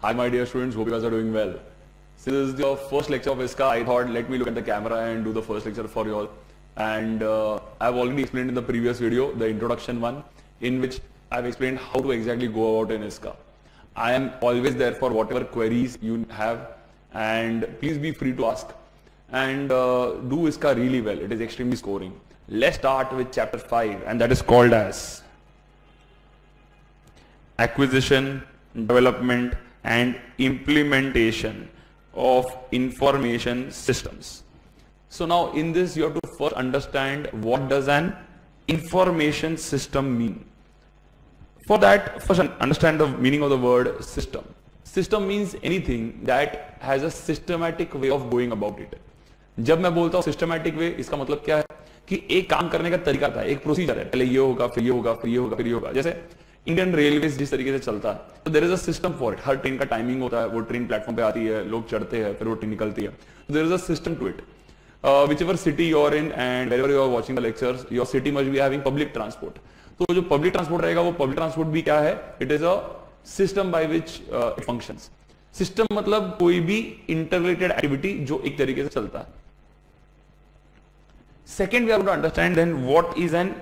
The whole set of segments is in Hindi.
Hi my dear students, hope you guys are doing well. Since this is your first lecture of ISCA, I thought let me look at the camera and do the first lecture for you all. And I've already explained in the previous video, the introduction one, in which I've explained how to exactly go about in ISCA. I am always there for whatever queries you have, and please be free to ask. And do ISCA really well. It is extremely scoring. Let's start with chapter 5, and that is called as Acquisition, Development and Implementation of Information Systems. So now in this you have to first understand what does an information system mean. For that, first understand the meaning of the word system. System means anything that has a systematic way of going about it. जब मैं बोलता हूँ systematic way, इसका मतलब क्या है कि एक काम करने का तरीका था, एक प्रोसीजर है, पहले ये होगा, फिर ये होगा, फिर ये होगा, फिर ये होगा. जैसे इंडियन रेलवेज जिस तरीके से चलता है, तो there is a system for it. हर ट्रेन का टाइमिंग होता है, वो ट्रेन प्लेटफॉर्म पे आती है, लोग चढ़ते हैं, फिर वो ट्रेन निकलती है. There is a system to it. whichever city you are in and wherever you are watching the lectures, your city must be having public transport. तो जो public transport रहेगा, वो public transport भी क्या है? It is a system by which it functions. System मतलब कोई भी integrated activity जो एक तरीके से चलता है. Second, we are going to understand then what is an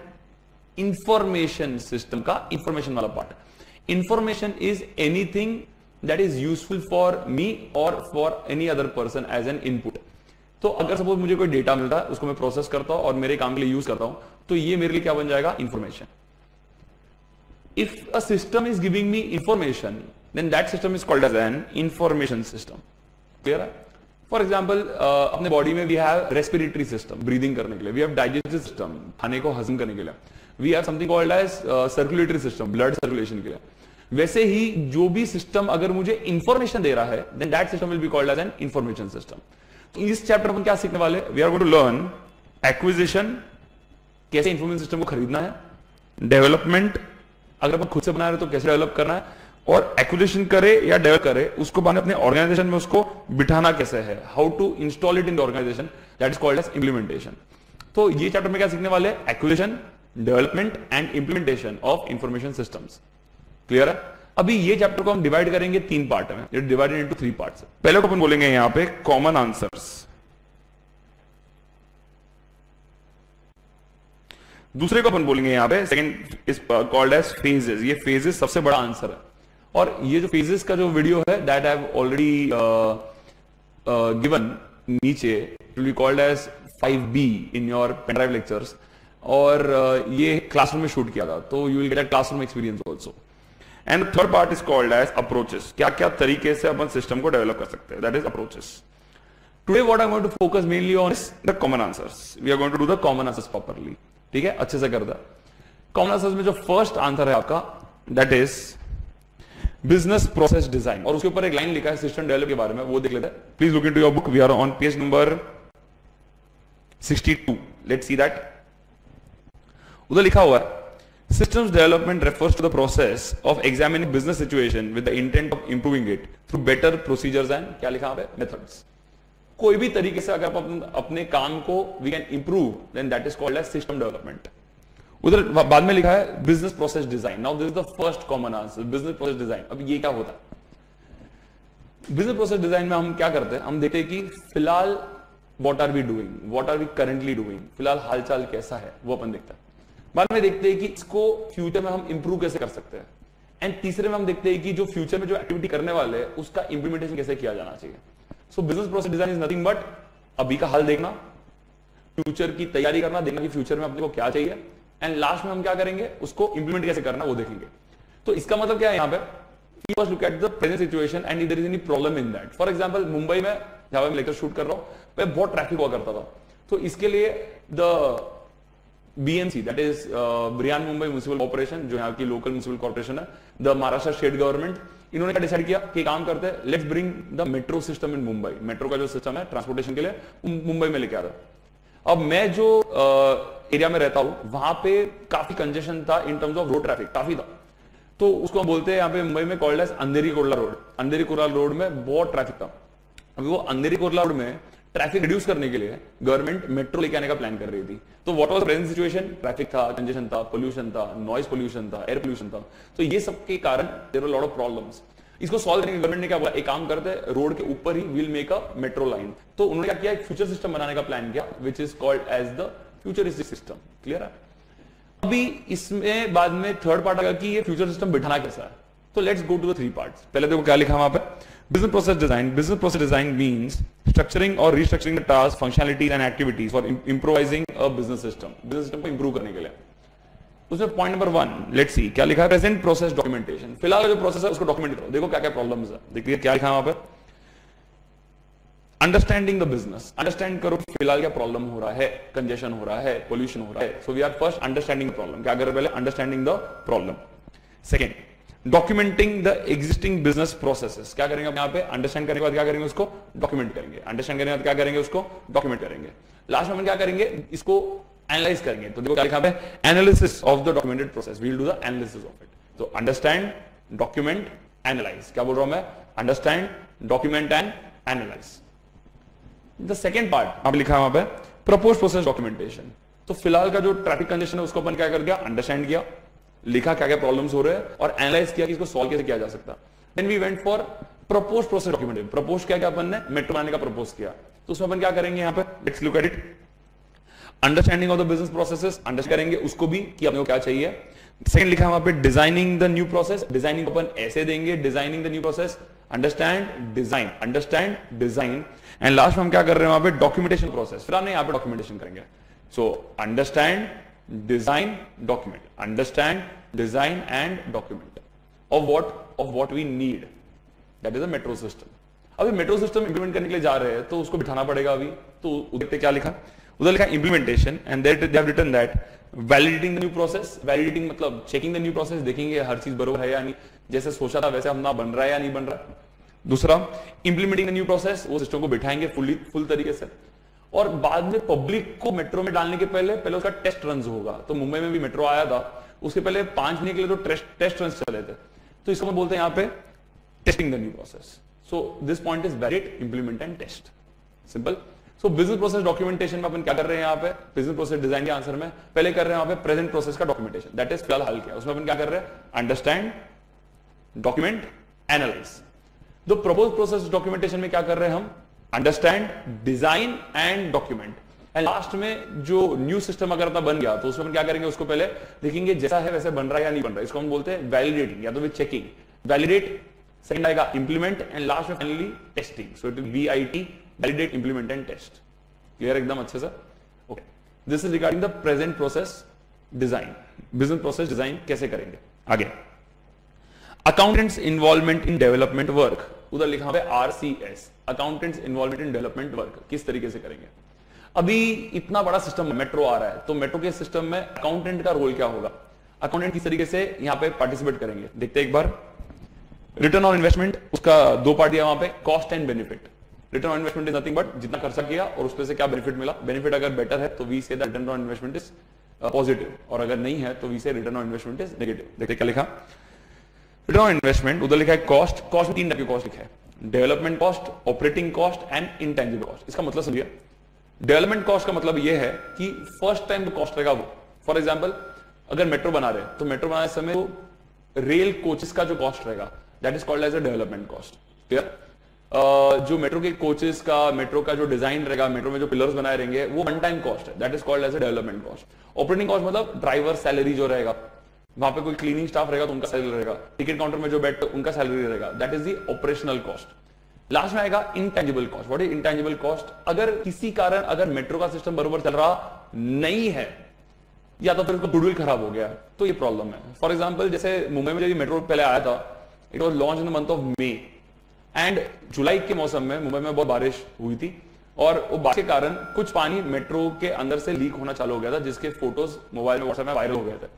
information system का information वाला part. Information is anything that is useful for me or for any other person as an input. तो अगर सपोज मुझे कोई डेटा मिलता है, उसको मैं प्रोसेस करता हूं और मेरे काम के लिए यूज करता हूं, तो ये मेरे लिए क्या बन जाएगा? Information. If a system is giving me information, then that system is called as an information system. Clear है? फॉर एग्जाम्पल, अपने बॉडी में we have respiratory system, breathing करने के लिए. वी हैव डाइजेस्टिव सिस्टम, खाने को हजम करने के लिए. We have something called as circulatory system, blood circulation के लिए. वैसे ही जो भी सिस्टम अगर मुझे इंफॉर्मेशन दे रहा है, then that system will be called as an information system. इस चैप्टर में क्या सीखने वाले? We are going to learn acquisition, कैसे इंफॉर्मेशन सिस्टम को खरीदना है. डेवलपमेंट, अगर अपन खुद से बना रहे तो कैसे डेवलप करना है. और एक्विजिशन करे या डेवलप करे, उसको बाद में अपने ऑर्गेनाइजेशन में उसको बिठाना कैसे है. How to install it in the organisation, that is called as implementation. तो ये चैप्टर में क्या सीखने वाले? Acquisition, development and implementation of information systems. Clear है? अभी ये चैप्टर को हम डिवाइड करेंगे 3 पार्ट में. It divided into 3 parts. पहले को अपन बोलेंगे यहां पे कॉमन आंसर्स. दूसरे को अपन बोलेंगे यहां पे second is called as phases. ये फेजेस सबसे बड़ा आंसर है. और ये जो फेजेस का जो वीडियो है, that I have already given नीचे. It will be called as 5B in your pen drive lectures. और ये क्लासरूम में शूट किया था, तो you will get a classroom experience also. And third part is called as approaches. क्या क्या तरीके से अपन सिस्टम को डेवलप कर सकते हैं, that is approaches. Today what I am going to focus mainly on is the common answers. We are going to do the common answers properly. ठीक है, अच्छे से कर दो. कॉमन आंसर्स में जो फर्स्ट आंसर है आपका, that is business process design. और उसके ऊपर एक लाइन लिखा है सिस्टम डेवलप के बारे में, वो देख लेते हैं. Please look into your book. We are on page number 62. Let's see that. उधर लिखा हुआ है, systems development refers to the process of examining business situation with the intent of improving it through better procedures and क्या लिखा है? methods. कोई भी तरीके से अगर आप अपने काम को we can improve, then that is called as system development. उधर बाद में लिखा है business process design. Now this is the first common answer, business process design. अब ये क्या होता है? business process design में हम क्या करते हैं? हम देखते हैं कि फिलहाल what are we doing, what are we currently doing, फिलहाल हालचाल कैसा है, वो अपन देखते हैं. बाद में देखते हैं कि इसको फ्यूचर में हम इंप्रूव कैसे कर सकते हैं. एंड तीसरे में हम देखते हैं कि जो फ्यूचर में जो एक्टिविटी करने वाले हैं, उसका इंप्लीमेंटेशन कैसे किया जाना चाहिए. सो business process design is nothing but अभी का हाल देखना, फ्यूचर की तैयारी करना, देखना कि फ्यूचर में अपने को क्या चाहिए, एंड लास्ट में हम क्या करेंगे, उसको इंप्लीमेंट कैसे करना, वो देखेंगे. तो इसका मतलब क्या है यहाँ पे? First look at the present situation and if there is any problem in that. For example, Mumbai में जहां मैं लेक्चर शूट कर रहा हूं, वह बहुत ट्रैफिक हुआ करता था. तो इसके लिए the BMC, that is Brihan Mumbai Municipal Corporation, जो यहाँ की लोकल म्युनिसिपल कॉर्पोरेशन है, द महाराष्ट्र स्टेट गवर्नमेंट, इन्होंने क्या डिसाइड किया कि काम करते हैं, let's bring the metro system in Mumbai. Metro का जो सिस्टम है ट्रांसपोर्टेशन के लिए, मुंबई में लेके आ रहा है. अब मैं जो एरिया में रहता हूँ, वहां पे काफी कंजेशन था in terms of road traffic, काफी था. तो उसको हम बोलते हैं यहाँ पे मुंबई में कॉल्ड एज अंधेरी कुर्ला रोड. अंधेरी कुर्ला रोड में बहुत ट्रैफिक था. अभी वो अंधेरी कुर्ला रोड में ट्रैफिक रिड्यूस करने के लिए गवर्नमेंट मेट्रो लेके आने का प्लान कर रही थी. तो what was present situation? Traffic था, कंजेशन था, पोल्यूशन था, नॉइज पोल्यूशन था, एयर पोल्यूशन था. तो ये सब के कारण there were lot of problems. इसको सॉल्व करने के गवर्नमेंट ने क्या बोला, एक काम करते हैं, रोड के ऊपर he will make a metro line. तो उन्होंने क्या किया, एक फ्यूचर सिस्टम बनाने का प्लान किया which is called as the futuristic system. Clear है? अभी इसमें बाद में थर्ड पार्ट आएगा कि ये फ्यूचर सिस्टम बिठाना कैसा है। तो let's go to the 3 parts. पहले देखो क्या लिखा वहां पे, business process design. Business process design means structuring और restructuring the task, functionalities and activities for improvising a business system. Business system को इंप्रूव करने के लिए उसमें पॉइंट नंबर 1 लेट्स सी क्या लिखा है, प्रेजेंट प्रोसेस डॉक्यूमेंटेशन। फिलहाल जो प्रोसेस है उसको डॉक्यूमेंट करो, देखो क्या क्या प्रॉब्लम्स है। देखिए क्या लिखा है वहां पे, अंडरस्टैंडिंग द बिजनेस। अंडरस्टैंड करो फिलहाल क्या प्रॉब्लम हो रहा है, कंजेशन हो रहा है, पोल्यूशन हो रहा है। So we are first understanding the problem. क्या करें पहले, understanding the problem. Second, documenting the existing business processes. क्या करेंगे यहाँ पे, अंडरस्टैंड करने के बाद क्या करेंगे, उसको डॉक्यूमेंट करेंगे। अंडरस्टैंड करने के बाद क्या करेंगे, उसको डॉक्यूमेंट करेंगे। लास्ट में क्या करेंगे, इसको एनालाइज करेंगे। तो देखो क्या लिखा है, analysis of the documented process. We will do the analysis of it. तो अंडरस्टैंड, डॉक्यूमेंट, एनालाइज। क्या बोल रहा हूं मैं, understand, document and analyse. The second part आप लिखा है वहां पे, प्रपोज प्रोसेस डॉक्यूमेंटेशन। तो फिलहाल का जो ट्रैफिक कंजेशन है उसको अपन क्या कर दिया, अंडरस्टैंड किया, लिखा क्या क्या प्रॉब्लम्स हो रहे हैं और एनालाइज किया कि इसको सॉल्व कैसे किया जा सकता। Then we went for propose process documentation. Propose क्या क्या अपन ने, मेट्रो बनाने का प्रपोज किया। तो उसमें अपन क्या करेंगे यहाँ पे, let's look at it. Understanding of the business processes, understand करेंगे उसको भी कि अपने को क्या चाहिए। सेकंड लिखा है वहां पे, designing the new process. Designing अपन ऐसे देंगे, designing the new process, understand, design, understand, design. And last में हम क्या कर रहे हैं वहां पे, डॉक्यूमेंटेशन प्रोसेस। फिर हम यहाँ पे डॉक्यूमेंटेशन करेंगे। So understand, design, document, understand, design and document of what we need, that is a metro system. अभी मेट्रो सिस्टम इंप्लीमेंट करने के लिए जा रहे हैं तो उसको बिठाना पड़ेगा अभी। तो उधर क्या लिखा, उधर लिखा implementation and there they have written that validating the new process. Validating मतलब चेकिंग द न्यू प्रोसेस, देखेंगे हर चीज बरोबर है या नहीं, जैसे सोचा था वैसे हम ना बन रहा है या नहीं बन रहा। दूसरा, इंप्लीमेंटिंग द न्यू प्रोसेस, वो सिस्टम को बिठाएंगे फुल तरीके से। और बाद में पब्लिक को मेट्रो में डालने के पहले उसका टेस्ट रन होगा। तो मुंबई में भी मेट्रो आया था, उसके पहले 5 महीने के लिए तो टेस्ट रन चले थे। तो इसको हम बोलते हैं यहाँ पे testing the new process. So this point is validate, implement and test, simple. So business process documentation में अपन क्या कर रहे हैं यहाँ पे, बिजनेस प्रोसेस डिजाइन के आंसर में पहले कर रहे हैं यहाँ पे प्रेजेंट प्रोसेस का डॉक्यूमेंटेशन, दैट इज फिलहाल हल किया। उसमें अपन क्या कर रहे हैं, understand, document, analyse. The propose process documentation में क्या कर रहे हैं हम, understand, design and document. And last में जो न्यू सिस्टम अगर बन गया तो उसमें हम क्या करेंगे, उसको पहले देखेंगे जैसा है वैसे बन रहा है या नहीं बन रहा है। इसको हम बोलते हैं वैलिडेटिंग या तो विद चेकिंग। वैलिडेट, सेकंड आएगा इंप्लीमेंट एंड लास्ट में finally testing. So it is VIT, validate, implement and test. Clear एकदम अच्छे से? Okay, this is regarding the present process design. Business process design कैसे करेंगे आगे। Accountants involvement in development work, उधर लिखा है RCS, accountants involvement in development work, किस तरीके से करेंगे। अभी इतना बड़ा सिस्टम मेट्रो आ रहा है तो मेट्रो के सिस्टम में अकाउंटेंट का रोल क्या होगा, अकाउंटेंट किस तरीके से यहाँ पे पार्टिसिपेट करेंगे, देखते हैं एक बार। रिटर्न ऑन इन्वेस्टमेंट, उसका 2 पार्ट दिया वहां पे, cost and benefit. Return on investment is nothing but जितना खर्चा किया और उसपे से क्या बेनिफिट मिला। बेनिफिट अगर बेटर है तो वी से return on investment is positive, और अगर नहीं है तो वी से return on investment is negative. देखते क्या लिखा, रिटर्न ऑन इन्वेस्टमेंट, उधर लिखा है कॉस्ट। कॉस्ट में 3 टाइप की कॉस्ट लिखा है, development cost, operating cost and intangible cost. इसका मतलब समझिए, डेवलपमेंट कॉस्ट का मतलब यह है कि फर्स्ट टाइम जो कॉस्ट रहेगा वो, फॉर एग्जांपल अगर मेट्रो बना रहे तो मेट्रो बनाने समय तो रेल कोचेस का जो कॉस्ट रहेगा that is called as a development cost. Clear? जो मेट्रो के कोचेस का, मेट्रो का जो डिजाइन रहेगा, मेट्रो में जो पिलर्स बनाए रहेंगे वो वन टाइम कॉस्ट है, that is called as a development cost. Operating cost मतलब ड्राइवर सैलरी जो रहेगा, वहां पे कोई क्लीनिंग स्टाफ रहेगा तो उनका सैलरी रहेगा, टिकट काउंटर में जो बैठे उनका सैलरी रहेगा, that is the operational cost. Last में आएगा intangible cost. What is intangible cost, अगर किसी कारण अगर मेट्रो का सिस्टम बरोबर चल रहा नहीं है या तो फिर उसका गुडविल खराब हो गया तो ये प्रॉब्लम है। फॉर एग्जांपल जैसे मुंबई में जब मेट्रो पहले आया था, it was launch in the month of May and July के मौसम में मुंबई में बहुत बारिश हुई थी और वो बारिश के कारण कुछ पानी मेट्रो के अंदर से लीक होना चालू हो गया था, जिसके फोटोज मोबाइल में, व्हाट्सएप में वायरल हो गए थे।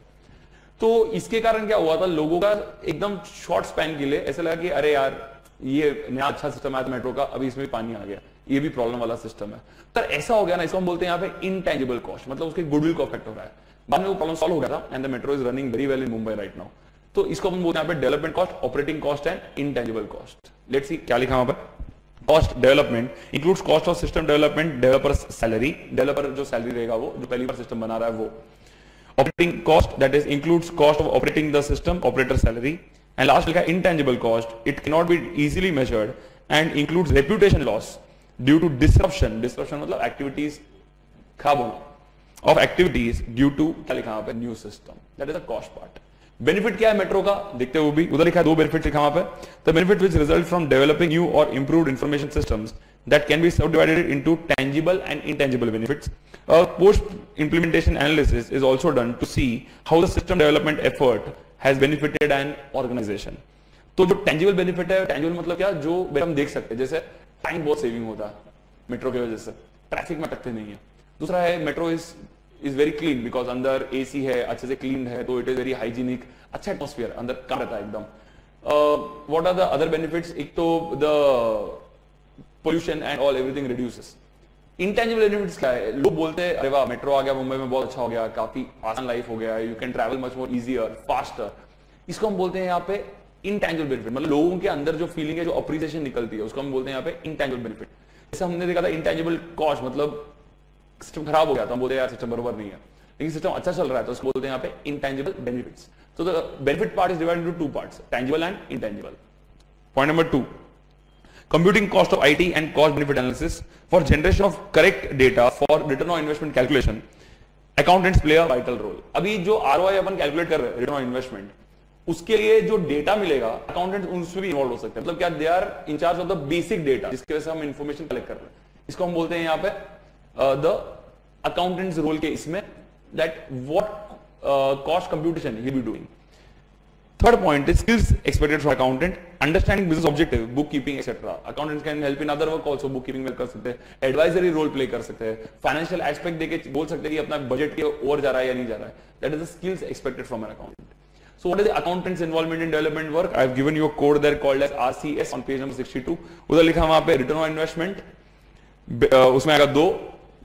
तो इसके कारण क्या हुआ था, लोगों का एकदम शॉर्ट स्पैन के लिए ऐसा लगा कि अरे यार ये नया अच्छा सिस्टम आया मेट्रो का, अभी इसमें भी पानी आ गया, ये भी प्रॉब्लम वाला सिस्टम है। तो ऐसा हो गया ना, इसको हम बोलते हैं यहाँ पे इंटेंजिबल कॉस्ट, मतलब उसके गुडविल को अफेक्ट हो रहा है। बाद में वो प्रॉब्लम सॉल्व हो गया था and the metro is running very well in Mumbai right now. तो इसको हम बोलते हैं यहाँ पे development cost, operating cost and intangible cost. Let's see क्या लिखा वहां पर, cost development includes cost of system development, developer salary, developer जो सैलरी रहेगा वो जो पहली बार सिस्टम बना रहा है वो। Operating cost that is includes cost of operating the system, operator salary. And last लिखा intangible cost, it can not be easily measured and includes reputation loss due to disruption, disruption मतलब एक्टिविटीज खराब होना ऑफ एक्टिविटीज ड्यू टू क्या लिखा वहां पे new system, that is the cost part. Benefit क्या है मेट्रो का देखते हुए भी, उधर लिखा है 2 बेनिफिट लिखा वहां पे, the benefit which result from developing new और improved information systems that can be subdivided into tangible and intangible benefits. Post implementation analysis is also done to see how the system development effort has benefited an organization. तो जो tangible benefit है, tangible मतलब क्या, जो हम देख सकते हैं, जैसे टाइम बहुत सेविंग होता है मेट्रो की वजह से, ट्रैफिक में अटकते नहीं है। दूसरा है metro is very clean because अंदर एसी है, अच्छे से क्लीन है, तो इट इज वेरी हाइजीनिक, अच्छा एटमोस्फियर अंदर काम रहता है एकदम। What are the other benefits, एक तो the pollution and all everything reduces. Intangible benefits क्या है, लोग बोलते हैं अरे वाह मेट्रो आ गया मुंबई में, बहुत अच्छा हो गया, काफी आसान लाइफ हो गया, you can travel much more easier faster. इसको हम बोलते हैं यहाँ पे इंटेंजिबल बेनिफिट, मतलब लोगों के अंदर जो फीलिंग है, जो अप्रिसिएशन निकलती है, उसको हम बोलते हैं यहाँ पे इंटेंजिबल बेनिफिट। जैसे हमने देखा था इंटेंजिबल कॉस्ट, मतलब सिस्टम खराब हो गया तो हम बोलते हैं यार सिस्टम बराबर नहीं है, लेकिन सिस्टम अच्छा चल रहा है तो उसको बोलते हैं यहाँ पे इंटेंजिबल बेनिफिट्स। तो the benefit part is divided into 2 parts, tangible and intangible. Point number 2, computing cost of IT and cost benefit analysis for generation of correct data for return on investment calculation. Accountants play a vital role. अभी जो ROI अपन कैलकुलेट कर रहे हैं, रिटर्न ऑन इन्वेस्टमेंट, उसके लिए जो डेटा मिलेगा अकाउंटेंट उसमें भी इन्वॉल्व हो सकते हैं। मतलब क्या, they are in charge of the basic data जिसकी वजह से हम इंफॉर्मेशन कलेक्ट कर रहे हैं, इसको हम बोलते हैं यहाँ पे द अकाउंटेंट्स रोल के इसमें, that what cost computation he be doing. Third point is skills expected from accountant, understanding business objective, bookkeeping etc. Accountants can help in other work also, bookkeeping में कर सकते हैं, advisory role play कर सकते हैं, financial aspect देके बोल सकते हैं कि अपना बजट के ओर जा रहा है या नहीं जा रहा है। That is the skills expected from an accountant. So what is the accountant's involvement in development work? I have given you a code there called as RCS on page number 62. उधर लिखा वहां पे return on investment, उसमें आएगा 2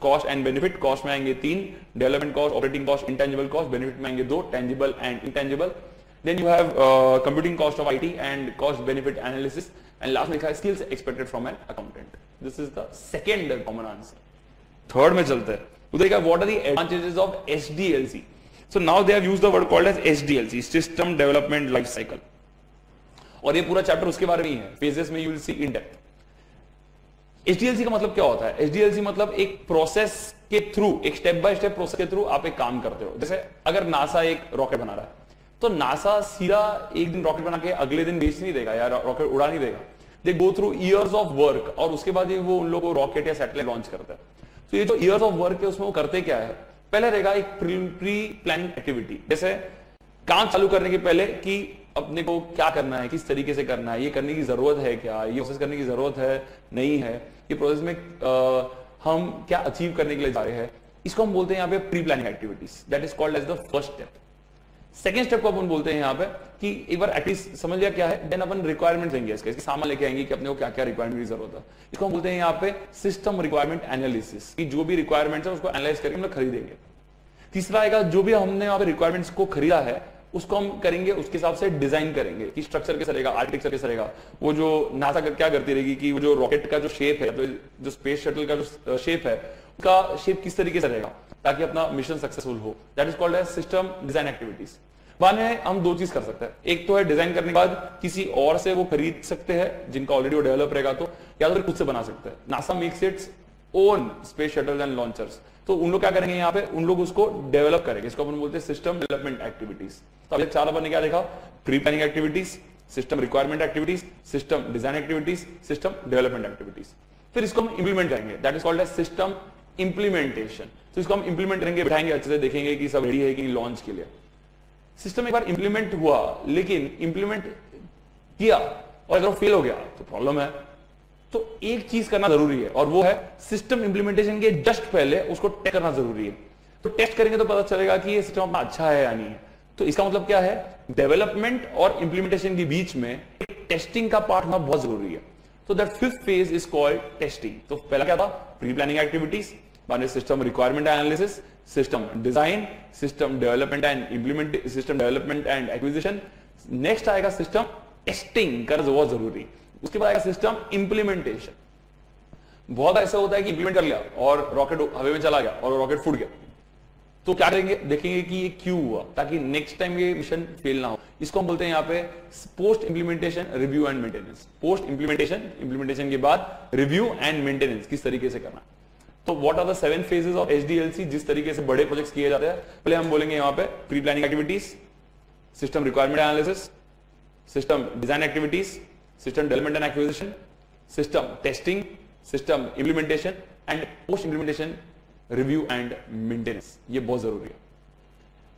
कॉस्ट एंड बेनिफिट, कॉस्ट में आएंगे 3, development cost, operating cost, intangible cost, benefit में आएंगे 2, tangible and intangible. Then you have computing cost of IT and cost benefit analysis, and last में लिखा है skills expected from an accountant. This is the second common answer. Third में चलते हैं, उधर क्या, what are the advantages of SDLC? So now they have used the word called as SDLC, System Development Life Cycle. और ये पूरा चैप्टर उसके बारे में ही है, phases में you will see in depth. SDLC का मतलब क्या होता है? SDLC मतलब एक प्रोसेस के थ्रू, एक स्टेप बाय स्टेप प्रोसेस के थ्रू आप एक काम करते हो। जैसे अगर नासा एक रॉकेट बना रहा है तो नासा सीधा एक दिन रॉकेट बना के अगले दिन बेच नहीं देगा या रॉकेट उड़ा नहीं देगा, they go through years of work, और उसके बाद ही वो उन लोगों को रॉकेट या सैटेलाइट लॉन्च करता है। तो ये जो इयर्स ऑफ वर्क है उसमें वो करते क्या है, पहले रहेगा एक प्री प्लानिंग एक्टिविटी, जैसे काम चालू करने के पहले कि अपने को क्या करना है, किस तरीके से करना है, ये करने की जरूरत है क्या, ये प्रोसेस करने की जरूरत है नहीं है, ये प्रोसेस में हम क्या अचीव करने के लिए जा रहे हैं, इसको हम बोलते हैं यहाँ पे pre planning activities, that is called as the first step. Second step को अपन बोलते हैं यहाँ पे कि एक बार एटलीस्ट समझ लिया क्या है, देन अपन रिक्वायरमेंट देंगे, इसके सामान लेके आएंगे कि अपने को क्या क्या रिक्वायरमेंट की जरूरत है, इसको हम बोलते हैं यहाँ पे सिस्टम रिक्वायरमेंट एनालिसिस, कि जो भी रिक्वायरमेंट्स है उसको एनालाइज करके हम लोग खरीदेंगे। तीसरा आएगा, जो भी हमने यहाँ पे रिक्वायरमेंट्स को खरीदा है उसको हम करेंगे, उसके हिसाब से डिजाइन करेंगे कि स्ट्रक्चर कैसा रहेगा, आर्किटेक्चर कैसा रहेगा, वो जो नासा क्या करती रहेगी कि वो जो रॉकेट का जो शेप है, जो स्पेस शटल का जो शेप है, उसका शेप किस तरीके से रहेगा ताकि अपना मिशन सक्सेसफुल हो, that is called as system design activities. बाद में हम 2 चीज कर सकते हैं, एक तो है डिजाइन करने के बाद किसी और से वो खरीद सकते हैं जिनका ऑलरेडी वो डेवलप रहेगा, तो या तो खुद से बना सकते हैं। NASA makes its own space shuttle and launchers, तो उन लोग क्या करेंगे यहाँ पे, उन लोग उसको डेवलप करेंगे, इसको अपन बोलते हैं सिस्टम डेवलपमेंट एक्टिविटीज। तो अभी 4 अपन ने क्या देखा, pre planning activities, system requirement activities, system design activities, system development activities. फिर इसको हम इंप्लीमेंट करेंगे, that is called as system implementation. तो इसको हम इंप्लीमेंट करेंगे, बैठाएंगे, अच्छे से देखेंगे कि सब रेडी है कि लॉन्च के लिए। सिस्टम एक बार इंप्लीमेंट हुआ, लेकिन इंप्लीमेंट किया और अगर वो फेल हो गया तो प्रॉब्लम है। तो एक चीज करना जरूरी है और वो है सिस्टम इंप्लीमेंटेशन के जस्ट पहले उसको टेस्ट करना जरूरी है। तो टेस्ट करेंगे तो पता चलेगा कि ये सिस्टम अपना अच्छा है या नहीं है। तो इसका मतलब क्या है, डेवलपमेंट और इंप्लीमेंटेशन के बीच में एक टेस्टिंग का पार्ट होना बहुत जरूरी है। तो that 5th phase is called testing. तो पहला क्या था, प्री प्लानिंग एक्टिविटीज, बाद में system requirement analysis, system design, system development and implement, system development and acquisition. Next आएगा सिस्टम टेस्टिंग कर बहुत जरूरी। उसके बाद आएगा सिस्टम इंप्लीमेंटेशन। बहुत ऐसा होता है कि इंप्लीमेंट कर लिया और रॉकेट हवा में चला गया और रॉकेट फूट गया, तो क्या करेंगे, देखेंगे कि ये क्यों हुआ, ताकि नेक्स्ट टाइम ये मिशन फेल ना हो। इसको हम बोलते हैं यहाँ पे post implementation review and maintenance. Post implementation के बाद रिव्यू एंड मेंटेनेंस किस तरीके से करना। तो what are the 7 phases of HDLC जिस तरीके से बड़े प्रोजेक्ट्स किए जाते हैं। पहले हम बोलेंगे यहाँ पे pre planning activities, system requirement analysis, system design activities, system development and acquisition, system testing, system implementation and post implementation review and maintenance. ये बहुत जरूरी है।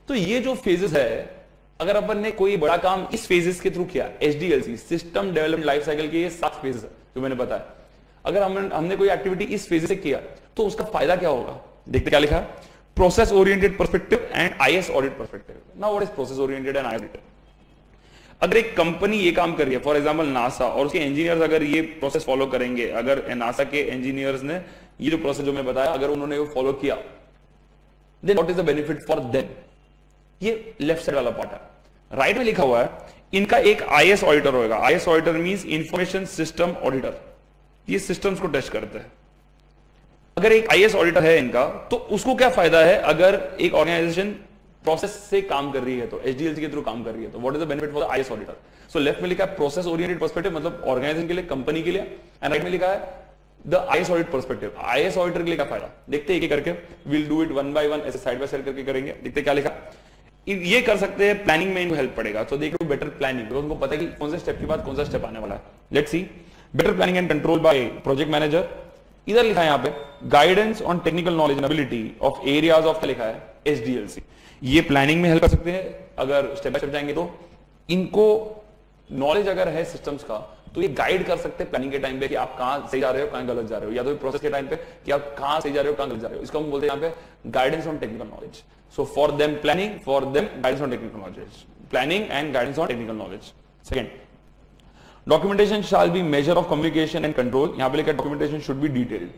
तो ये जो फेजेस है, अगर अपन ने कोई बड़ा काम इस फेजेस के थ्रू किया, एचडीएलसी सिस्टम डेवलपमेंट लाइफ साइकिल के ये 7 फेजेस है जो मैंने बताया, अगर हमने कोई एक्टिविटी इस फेज से किया तो उसका फायदा क्या होगा। देखते क्या लिखा है, process oriented perspective and IS audit perspective. Now what is process oriented and IS audit. अगर एक कंपनी ये काम कर रही है, फॉर एग्जांपल नासा, और उसके इंजीनियर्स अगर ये प्रोसेस फॉलो करेंगे, अगर नासा के इंजीनियर्स ने ये जो प्रोसेस जो मैं बताया अगर उन्होंने वो फॉलो किया, then what is the benefit for them. ये लेफ्ट साइड वाला पार्ट है। राइट में लिखा हुआ है इनका एक आईएस ऑडिटर होगा। IS auditor means information system auditor. ये सिस्टम्स को टेस्ट करते हैं। अगर एक आईएस ऑडिटर है इनका, तो उसको क्या फायदा है अगर एक ऑर्गेनाइजेशन प्रोसेस से काम कर रही है, तो एचडीएलसी के थ्रू काम कर रही है, तो what is the benefit for the IS auditor. So left में लिखा है प्रोसेस ओरिएंटेड पर्सपेक्टिव, मतलब ऑर्गेनाइजेशन के लिए, कंपनी के लिए, एंड राइट में लिखा है the IS audit perspective. IS auditor के लिए क्या फायदा, देखते हैं एक करके, will do it one by one, ऐसे साइड बाय साइड करके करेंगे। देखते क्या लिखा, ये कर सकते हैं, प्लानिंग में इनको हेल्प पड़ेगा। तो देख लो बेटर प्लानिंग, उनको पता है कि कौन से स्टेप के बाद कौन सा स्टेप आने वाला है। Let's see, better planning and control by project manager. इधर लिखा है यहाँ पे guidance on technical knowledge and ability of areas of, क्या लिखा है, एचडीएलसी। ये प्लानिंग में हेल्प कर सकते हैं, अगर स्टेप बाय स्टेप जाएंगे तो इनको नॉलेज अगर है सिस्टम्स का, तो ये गाइड कर सकते हैं प्लानिंग के टाइम पे कि आप कहां सही जा रहे हो, कहां गलत जा रहे हो, या तो प्रोसेस के टाइम पे कि आप कहां सही जा रहे हो, कहां गलत जा रहे हो। इसको हम बोलते हैं यहाँ पे guidance on technical knowledge. So for them planning, for them guidance on technical knowledge, planning and guidance on technical knowledge. Second, documentation shall be measure of communication and control. यहाँ पे लिखा documentation should be detailed,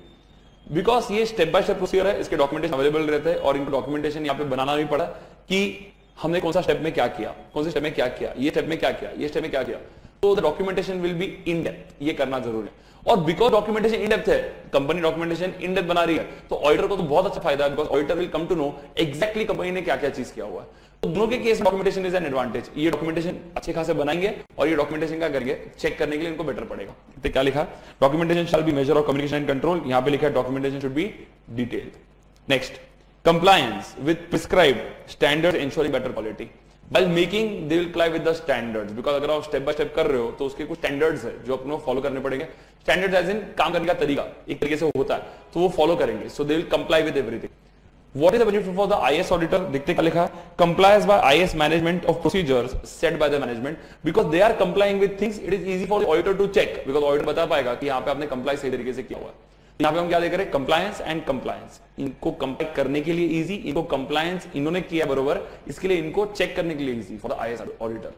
because ये स्टेप बाय स्टेप प्रोसीजर है, इसके डॉक्यूमेंटेशन अवेलेबल रहते हैं और इनको डॉक्यूमेंटेशन यहाँ पे बनाना भी पड़ा कि हमने कौन सा स्टेप में क्या किया, कौन से स्टेप में क्या किया, ये स्टेप में क्या किया, ये स्टेप में क्या किया। तो the documentation will be in depth, ये करना जरूरी है। और बिकॉज डॉक्यूमेंटेशन इन डेप्थ है, कंपनी डॉक्यूमेंटेशन इन डेप्थ बना रही है, तो ऑडिटर को तो बहुत अच्छा फायदा है, because auditor will come to know exactly company ने क्या क्या चीज किया हुआ है। तो दोनों के केस में डॉक्यूमेंटेशन इज एन एडवांटेज। ये डॉक्यूमेंटेशन अच्छे खासे बनाएंगे और ये डॉक्यूमेंटेशन क्या करेंगे, चेक करने के लिए इनको बेटर पड़ेगा। तो क्या लिखा, documentation shall be measure of communication and control. यहाँ पे लिखा है documentation should be detailed. Next, compliance with prescribed standard ensuring better quality. While making, they will comply with the standards, because अगर आप स्टेप बाय स्टेप कर रहे हो तो उसके कुछ स्टैंडर्ड्स है जो अपने फॉलो करने पड़ेंगे। स्टैंडर्ड्स एज इन काम करने का तरीका एक तरीके से होता है, तो वो फॉलो करेंगे। So they will comply with everything. What is the benefit for the IS auditor, देखते क्या लिखा है, compliance by IS management of procedures set by the management, because they are complying with things, it is easy for the auditor to check, because auditor बता पाएगा कि यहाँ पे आपने कंप्लाई सही तरीके से किया हुआ है। यहाँ पे हम क्या देख रहे हैं, कंप्लायंस एंड कंप्लायंस, इनको कंप्लाई करने के लिए इजी, इनको कंप्लायंस इन्होंने किया बरोबर, इसके लिए इनको चेक करने के लिए easy for the IAS auditor,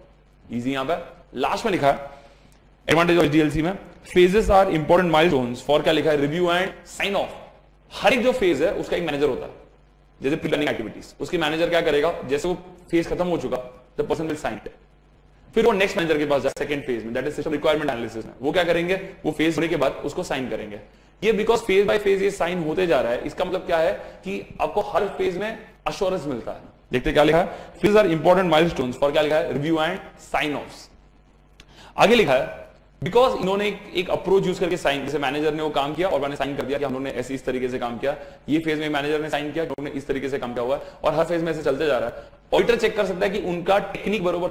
easy. यहाँ पे लास्ट में लिखा है एडवांटेज ऑफ एचडीएलसी में, phases are important milestones for, क्या लिखा है, रिव्यू एंड साइन ऑफ। हर एक जो फेज है उसका एक मैनेजर होता है, जैसे प्री प्लानिंग एक्टिविटीज, उसके मैनेजर क्या करेगा, जैसे वो फेज खत्म हो चुका, the person will sign it, फिर वो नेक्स्ट मैनेजर के पास जाए सेकंड फेज में, that is system requirement analysis में, वो क्या करेंगे, वो फेज होने के बाद उसको साइन करेंगे। ये बिकॉज फेज बाय फेज ये साइन होते जा रहा है, इसका मतलब क्या है कि आपको हर फेज में अश्योरेंस मिलता है। देखते क्या लिखा है, phase are important milestones for, क्या लिखा है, रिव्यू एंड साइन ऑफ्स। आगे लिखा है बिकॉज इन्होंने एक अप्रोच यूज करके साइन, जैसे मैनेजर ने वो काम किया और मैंने साइन कर दिया कि हम लोगों ने ऐसे इस तरीके से काम किया, ये फेज में मैनेजर ने साइन किया, उन्होंने इस तरीके से काम किया हुआ है, और हर फेज में ऐसे चलते जा रहा है। ऑडिटर चेक कर सकता है कि उनका टेक्निक बरोबर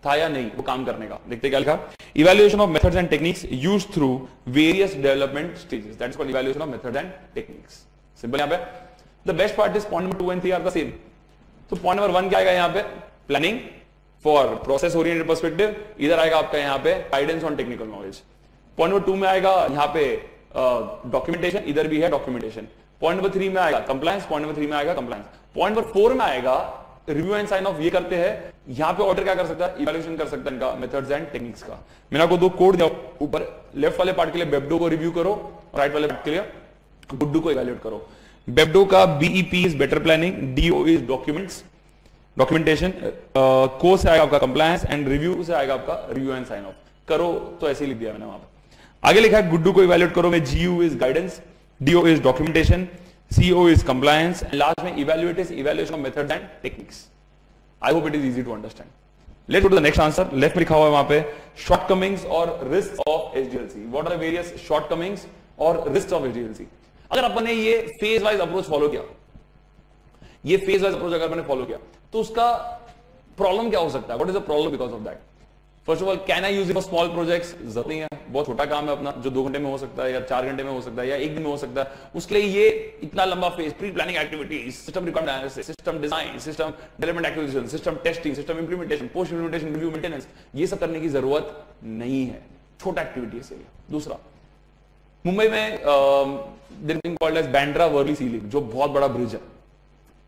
था या नहीं वो काम करने का। देखते क्या लिखा, evaluation of methods and techniques used through various development stages, that is called evaluation of method and techniques. Simple. यहाँ पे the best part is point number 2 and 3 are the same. तो पॉइंट नंबर 1 क्या आएगा यहाँ पे, planning for process oriented perspective, इधर आएगा आपका यहाँ पे guidance on technical knowledge. Point number 2 में आएगा यहाँ पे डॉक्यूमेंटेशन, इधर भी है डॉक्यूमेंटेशन। पॉइंट नंबर 3 में आएगा कंप्लायंस, पॉइंट नंबर 3 में आएगा कंप्लायंस। पॉइंट नंबर 4 में आएगा रिव्यू एंड साइन ऑफ, ये करते हैं। यहां पे ऑडिटर क्या कर सकता है, इवैल्यूएशन कर सकता है इनका मेथड्स एंड टेक्निक्स का। मैंने आपको 2 कोड दिया, ऊपर लेफ्ट वाले पार्ट के लिए बेब्डो को रिव्यू करो, राइट वाले पार्ट के लिए गुड्डू को इवैल्यूएट करो। बेब्डो का BEP is better planning, DO is documents documentation, को से आएगा आपका कंप्लायंस एंड रिव्यू से आएगा आपका रिव्यू एंड साइन ऑफ। करो तो ऐसे ही लिख दिया मैंने वहां पर। आगे लिखा है गुड्डू को इवैल्यूएट करो में GU is guidance, DO is documentation, CO is compliance, and last में evaluate is evaluation of methods and techniques. I hope it is easy to understand. Let's go to the next answer. Left में लिखा हुआ है वहां पे shortcomings और risks of SDLC. What are the various shortcomings और risks of SDLC? अगर अपन ने ये phase wise approach follow किया, ये phase wise approach अगर अपन ने follow किया, तो उसका problem क्या हो सकता है? What is the problem because of that? First of all, can I use it for small projects? जरूरत नहीं है, बहुत छोटा काम है अपना, जो 2 घंटे में हो सकता है या 4 घंटे में हो सकता है या 1 दिन में हो सकता है। उसके लिए ये इतना लंबा phase, pre planning activities, system requirement analysis, system design, system development acquisition, system testing, system implementation, post implementation review, maintenance, ये सब करने की जरूरत नहीं है, छोटा एक्टिविटी है इसलिए। दूसरा, मुंबई में there is called as Bandra Worli sea link, जो बहुत बड़ा ब्रिज है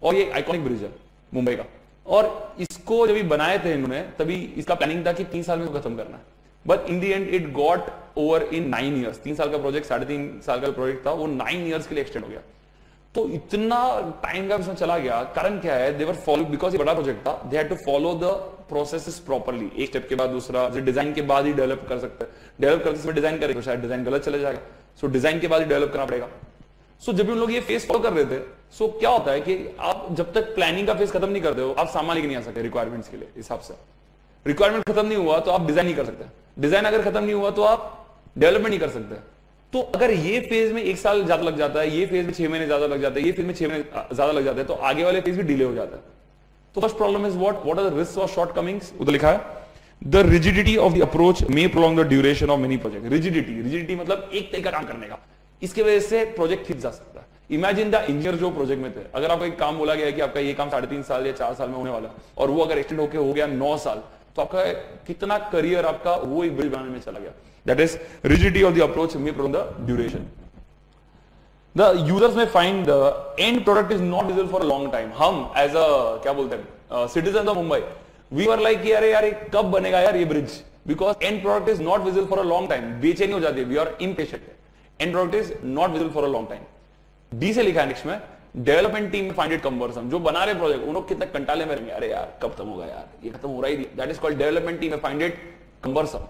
और ये आइकॉनिक ब्रिज है मुंबई का, और इसको जब बनाए थे इन्होंने तभी इसका प्लानिंग था कि 3 साल में खत्म करना है, but in the end it got over in 9 years. 3 साल का प्रोजेक्ट 3.5 साल का प्रोजेक्ट था, वो 9 इयर्स के लिए एक्सटेंड हो गया। तो इतना टाइम का इसमें चला गया। कारण क्या है, दे वर फॉलो, बिकॉज ये बड़ा प्रोजेक्ट था, they had to follow the processes properly, एक स्टेप के बाद दूसरा, डिजाइन के बाद ही डेवलप कर सकते हैं, डेवलप करते समय डिजाइन करेंगे तो शायद डिजाइन गलत चले जाएगा, सो डिजाइन के बाद ही डेवलप करना पड़ेगा। सो जब भी उन लोग ये फेस फॉलो कर रहे थे, सो क्या होता है कि आप जब तक प्लानिंग का फेस खत्म नहीं करते हो, आप सामान लेके नहीं आ सकते रिक्वायरमेंट्स के लिए। हिसाब से रिक्वायरमेंट खत्म नहीं हुआ तो आप डिजाइन नहीं कर सकते, डिजाइन अगर खत्म नहीं हुआ तो आप डेवलपमेंट नहीं कर सकते। तो अगर ये फेज में 1 साल ज्यादा लग जाता है, ये फेज में 6 महीने ज्यादा लग जाते हैं, ये फेज में 6 महीने ज्यादा लग जाते हैं, तो आगे वाले फेज भी डिले हो जाता है। तो first problem is what are the risks और शॉर्टकमिंग्स? उधर लिखा है the rigidity of the approach may prolong the duration of many project. Rigidity मतलब एक तरीका काम करने का, इसकी वजह से प्रोजेक्ट खिंच जा सकता है। इमेजिन द इंजीनियर जो प्रोजेक्ट में थे, अगर आपको एक काम बोला गया है कि आपका ये काम 3.5 साल या 4 साल में होने वाला, और वो अगर एक्सटेंड होकर हो गया 9 साल, तो आपका कितना करियर आपका वो एक बिल्ड बनाने में चला गया। That is rigidity of the approach may prolong the duration. The users may find the end product is not visible for a long time. हम as a क्या बोलते हैं citizens of Mumbai, we were like अरे यार कब बनेगा यार ये bridge, because end product is not visible for a long time. बेचैनी हो जाती है, we are impatient. End product is not visible for a long time. D से लिखा है नेक्स्ट में, development team find it cumbersome. जो बना रहे प्रोजेक्ट उन लोग कितने कंटाले में रहेंगे, अरे यार कब खत्म होगा यार, ये खत्म हो रहा ही नहीं। That is called development team find it cumbersome.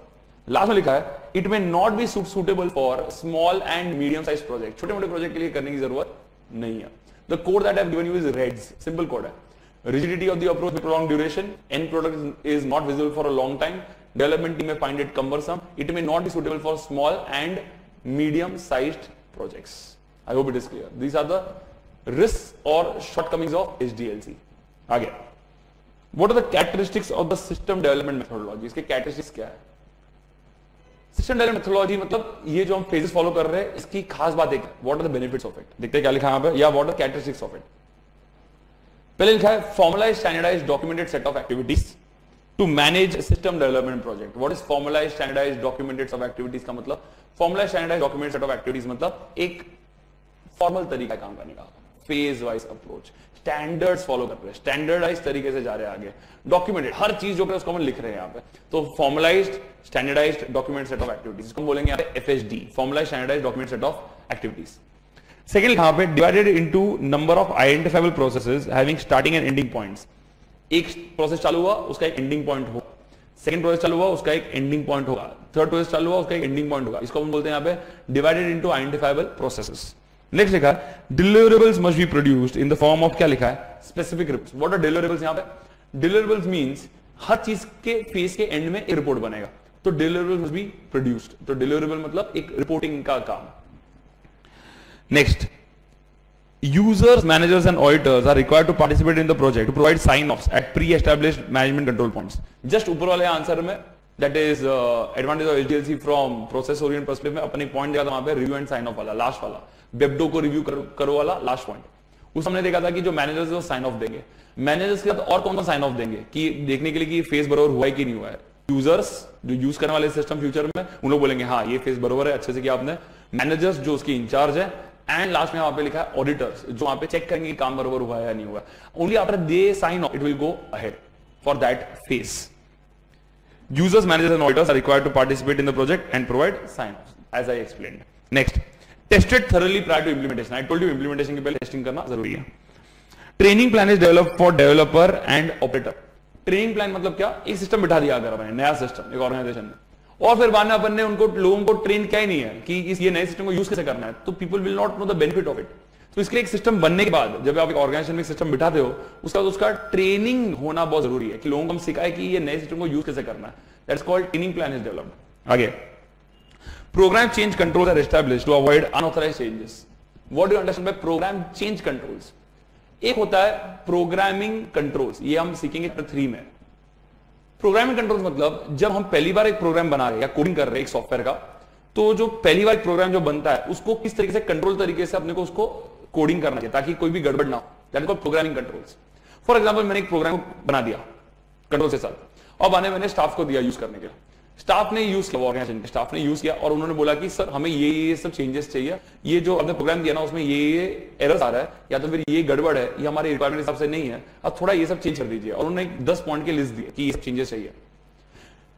Last में लिखा है it may not be suitable for small and medium size project. छोटे मोटे प्रोजेक्ट के लिए करने की जरूरत नहीं है। The code that I have given you is reads, simple code है। Rigidity of the approach with prolong duration, and product is not visible for a long time, development team may find it cumbersome, it may not be suitable for small and medium sized projects. I hope it is clear. These are the risks or shortcomings of SDLC. आगे, what are the characteristics of the system development methodology? इसके characteristics क्या है? System development methodology मतलब ये जो हम phases follow कर रहे हैं, इसकी खास बात एक, what are the benefits of it? देखते हैं क्या लिखा है यहाँ पे, या what are the characteristics of it? पहले लिखा है formalized, standardized, documented set of activities to manage system development project. What is formalized, standardized, documented set of activities का मतलब? Formalized, standardized, documented set of activities मतलब एक फॉर्मल तरीका काम करने का, phase wise approach, standards follow कर रहे हैं, स्टैंडर्डाइज तरीके से जा रहे हैं आगे, डॉक्यूमेंटेड हर चीज जो है उसको हम लिख रहे हैं यहाँ पे। तो formalised, standardised, document set of activities, इसको हम बोलेंगे यहाँ पे FSD, formalised, standardised, document set of activities. Second यहाँ पे divided into number of identifiable processes having starting and ending points. एक प्रोसेस चालू हुआ उसका एक एंडिंग पॉइंट हो, सेकंड प्रोसेस चालू हुआ उसका एक एंडिंग पॉइंट होगा, थर्ड प्रोसेस चालू हुआ उसका एक एंडिंग पॉइंट होगा। इसको हम बोलते हैं यहाँ पे divided into identifiable processes. Next लिखा है deliverables must be produced in the form of, क्या लिखा है, specific reports. What are deliverables? यहाँ पे डिलिवरेबल्स मींस हर चीज के फेज के एंड में एक रिपोर्ट बनेगा, तो डिलिवरेबल्स मस्ट बी प्रोड्यूस्ड। तो डिलिवरेबल मतलब एक रिपोर्टिंग का काम। Next, users, managers and auditors are required to participate in the project to provide sign-offs at pre-established management control points. Just ऊपर वाले आंसर में, that is advantage of SDLC from process orient perspective में अपने पॉइंट दिया था वहां पे रिव्यू एंड साइन ऑफ वाला, लास्ट वाला वेबडो को रिव्यू करो वाला लास्ट पॉइंट। उस हमने देखा था कि जो मैनेजर्स वो साइन ऑफ देंगे, मैनेजर्स के साथ और कौन सा साइन ऑफ देंगे कि देखने के लिए कि फेस बराबर हुआ है कि नहीं हुआ है। यूजर्स जो यूज करने वाले सिस्टम फ्यूचर में उन लोग बोलेंगे हाँ ये फेस बराबर है, अच्छे से किया आपने। मैनेजर्स जो उसकी इंचार्ज है, एंड लास्ट में वहां पे लिखा है ऑडिटर्स जो वहां पे चेक करेंगे कि काम बराबर हुआ है या नहीं हुआ। Only after they sign off it will go ahead for that phase. Users, managers and auditors are required to participate in the project and provide sign-offs, as I explained. Next, tested thoroughly prior to implementation. I told you implementation के पहले टेस्टिंग करना जरूरी है। Training plan is developed for developer and operator. Training plan मतलब क्या? एक सिस्टम बिठा दिया अगर अपने नया सिस्टम एक ऑर्गेनाइजेशन में, और फिर बाद में अपन ने उनको लोगों को ट्रेन किया ही नहीं है कि इस ये नए सिस्टम को यूज कैसे करना है, तो people will not know the benefit of it. तो इसके लिए एक सिस्टम बनने के बाद जब आप एक ऑर्गेनाइजेशन में सिस्टम बिठाते हो उसका उसका ट्रेनिंग होना बहुत जरूरी है कि लोगों को हम सिखाए कि ये नए सिस्टम को यूज कैसे करना है. That's called training plan is developed. आगे program change controls are established to avoid unauthorised changes. What do you understand by program change controls? एक होता है प्रोग्रामिंग कंट्रोल्स, ये हम सीखेंगे चैप्टर 3 में. प्रोग्रामिंग कंट्रोल्स मतलब जब हम पहली बार एक प्रोग्राम बना रहे हैं या कोडिंग कर रहे हैं एक सॉफ्टवेयर का, तो जो पहली बार प्रोग्राम जो बनता है उसको किस तरीके से कंट्रोल तरीके से अपने को उसको कोडिंग करना चाहिए ताकि कोई भी गड़बड़ ना हो. That is programming controls. For example मैंने एक प्रोग्राम बना दिया कंट्रोल के साथ और मैंने स्टाफ को दिया यूज करने के लिए. स्टाफ ने यूज किया, ऑर्गेनाइजेशन के स्टाफ ने यूज किया और उन्होंने बोला कि सर हमें ये सब चेंजेस चाहिए, ये जो आपने प्रोग्राम दिया ना उसमें ये एरर्स आ रहा है या तो फिर ये गड़बड़ है, ये हमारे रिक्वायरमेंट के हिसाब से नहीं है, अब थोड़ा ये सब चेंज कर दीजिए. और उन्होंने 10 पॉइंट के लिस्ट दिए कि ये सब चेंजेस चाहिए.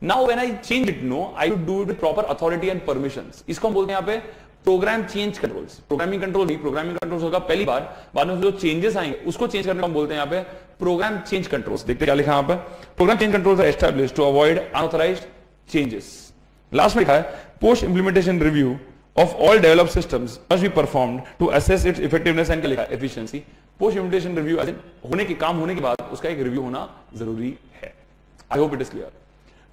Now when I change it, no, I should do it with proper authority and permissions. इसको हम बोलते हैं यहाँ पे program change controls. Programming control नहीं, प्रोग्रामिंग कंट्रोल्स होगा पहली बार, बाद में जो चेंजेस आएंगे उसको चेंज करने को हम बोलते हैं यहाँ पे प्रोग्राम चेंज कंट्रोल्स. देखते क्या लिखा है यहाँ पे, program change controls are established to avoid unauthorised changes. Last में लिखा है post implementation review of all developed systems must be performed to assess its effectiveness and क्या लिखा है एफिशिएंसी. पोस्ट इंप्लीमेंटेशन रिव्यू होने के काम होने के बाद उसका एक रिव्यू होना जरूरी है. आई hope it is clear.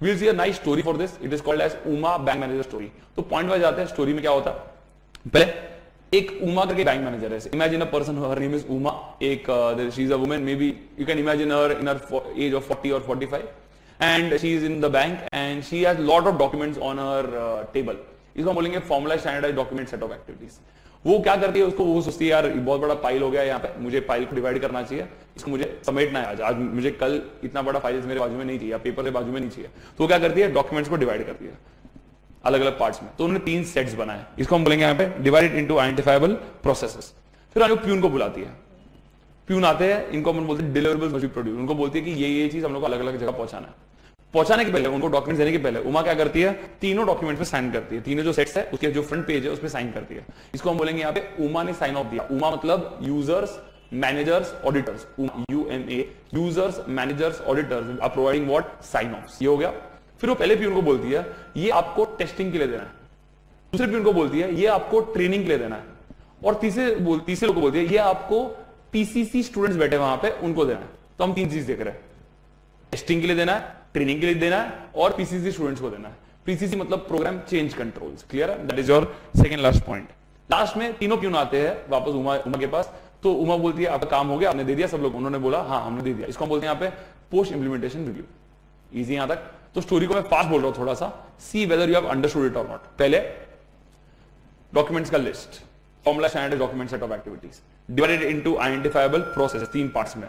We'll see a nice story for this. It is called as UMA bank manager story. तो पॉइंट वाइज आते हैं स्टोरी में क्या होता है. पहले एक उमा करके बैंक मैनेजर है. Imagine a person, her name is Uma. एक she is a woman, may be you can imagine her in her age of 40 और 45 and she is in the bank and she has lot of documents on her table. इसको हम बोलेंगे formula standardised document set of activities. वो क्या करती है, उसको वो सोचती है यार बहुत बड़ा फाइल हो गया यहाँ पे, मुझे फाइल को डिवाइड करना चाहिए, इसको मुझे समेटना है आज मुझे कल इतना बड़ा फाइल मेरे बाजू में नहीं चाहिए, पेपर के बाजू में नहीं चाहिए. तो क्या करती है, डॉक्यूमेंट्स को डिवाइड करती है अलग अलग पार्ट्स में. तो उन्होंने 3 सेट्स बनाए. इसको हम बोलेंगे यहाँ पे डिवाइडेड इनटू आइडेंटिफाइबल प्रोसेसेस. फिर आगे प्यून को बुलाती है. प्यून आते हैं, इनको हम बोलते हैं डिलीवरेबल्स मस्ट बी प्रोड्यूस. उनको बोलती है कि ये चीज हम लोग को अलग अलग जगह पहुंचाना है. पहुंचाने के पहले उनको डॉक्यूमेंट देने के पहले उमा क्या करती है, तीनों डॉक्यूमेंट पे साइन करती है. तीनों जो सेट्स है उसके जो फ्रंट पेज है उस पे साइन करती है. इसको हम बोलेंगे यहाँ पे उमा ने साइन ऑफ दिया. उमा मतलब users, managers, auditors. UMA, users, managers, auditors are providing what, sign off. ये हो गया. फिर वो पहले प्यून को बोलती है ये आपको टेस्टिंग के लिए देना है. दूसरे प्यून को बोलती है ये आपको ट्रेनिंग के लिए देना है. और तीसरे लोग को बोलती है ये आपको PCC स्टूडेंट्स बैठे वहां पे उनको देना है. तो हम 3 चीज देख रहे हैं, टेस्टिंग के लिए देना है, ट्रेनिंग के लिए देना है और PCC स्टूडेंट्स को देना है. PCC मतलब प्रोग्राम चेंज कंट्रोल्स. क्लियर है? That is your second last point. Last में तीनों प्यून आते हैं वापस उमा के पास. तो उमा बोलती है आपका काम हो गया, आपने दे दिया सब लोग. उन्होंने बोला हाँ हमने दे दिया. इसको हम बोलते हैं यहाँ पे पोस्ट इंप्लीमेंटेशन रिव्यू. इजी यहां तक. तो स्टोरी को मैं फास्ट बोल रहा हूं थोड़ा सा. See whether you have understood it और नॉट. पहले डॉक्यूमेंट्स का list, formula standard document set of activities divided into identifiable process. 3 parts में.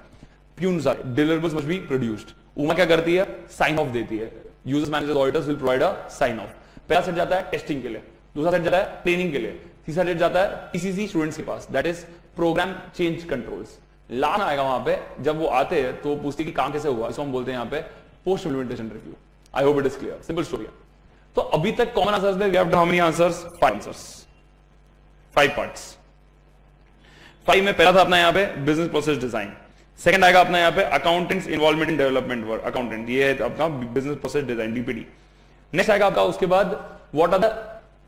Peons are deliverables must be produced. Uma क्या करती है, साइन ऑफ देती है. Users, managers, auditors will provide a sign off. पहला सेट जाता है टेस्टिंग के लिए, दूसरा सेट जाता है ट्रेनिंग के लिए, तीसरा सेट जाता है PCC स्टूडेंट्स के पास. That is program change controls. Last आएगा वहां पे. जब वो आते हैं तो पूछते हैं कि काम कैसे हुआ. इसको हम बोलते हैं यहाँ पे post implementation review. I hope it is clear. Simple story. तो अभी तक कॉमन आंसर्स में we have done how many answers, 5 answers, 5 parts. 5 में पहला था अपना यहाँ पे बिजनेस प्रोसेस डिजाइन. सेकंड आएगा अपना यहाँ पे accountants involvement in development work. Accountant ये है अपना business process design, DPD. Next आएगा आपका उसके बाद what are the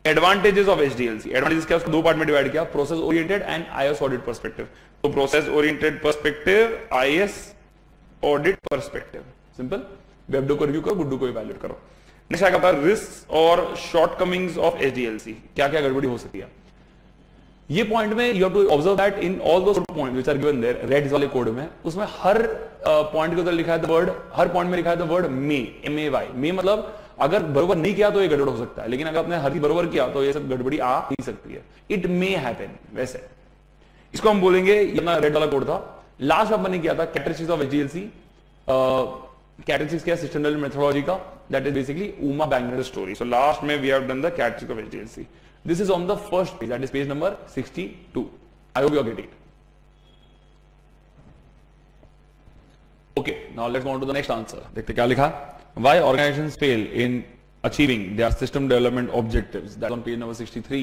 advantages of HDLC. Advantages क्या, उसको 2 पार्ट में डिवाइड किया, process oriented and IS audit perspective. तो process oriented perspective, IS audit perspective. Simple. वेबडो को रिव्यू करो, गुड्डू को इवैल्यूएट करो. नेक्स्ट आएगा आपका रिस्क और शॉर्टकमिंग्स ऑफ HDLC. क्या क्या गड़बड़ी हो सकती है. ये पॉइंट में you have to observe that in all those points which are given there, red वाले कोड में, उसमें हर पॉइंट के ऊपर लिखा है द वर्ड, हर पॉइंट में लिखा है द वर्ड मे, MAY. मे मतलब अगर बरोबर नहीं किया तो ये गड़बड़ हो सकता है, लेकिन अगर आपने हर चीज बरोबर किया तो ये सब गड़बड़ी आ नहीं सकती है. It may happen. वैसे इसको हम बोलेंगे, ये अपना रेड वाला कोड था. लास्ट अपन ने किया था कैरेक्टरिस्टिक्स ऑफ HDLC. कैरेक्टरिस्टिक्स क्या, सिस्टम डेवलपमेंट मेथोडोलॉजी का. दैट इज बेसिकली उमा bank manager story. So last में we have done the characteristics of HDLC. This is on the first page, that is page number 62. I hope you are getting it. Okay, now let's go on to the next answer. देखते क्या लिखा. Why organizations fail in achieving their system development objectives? That's on page number 63.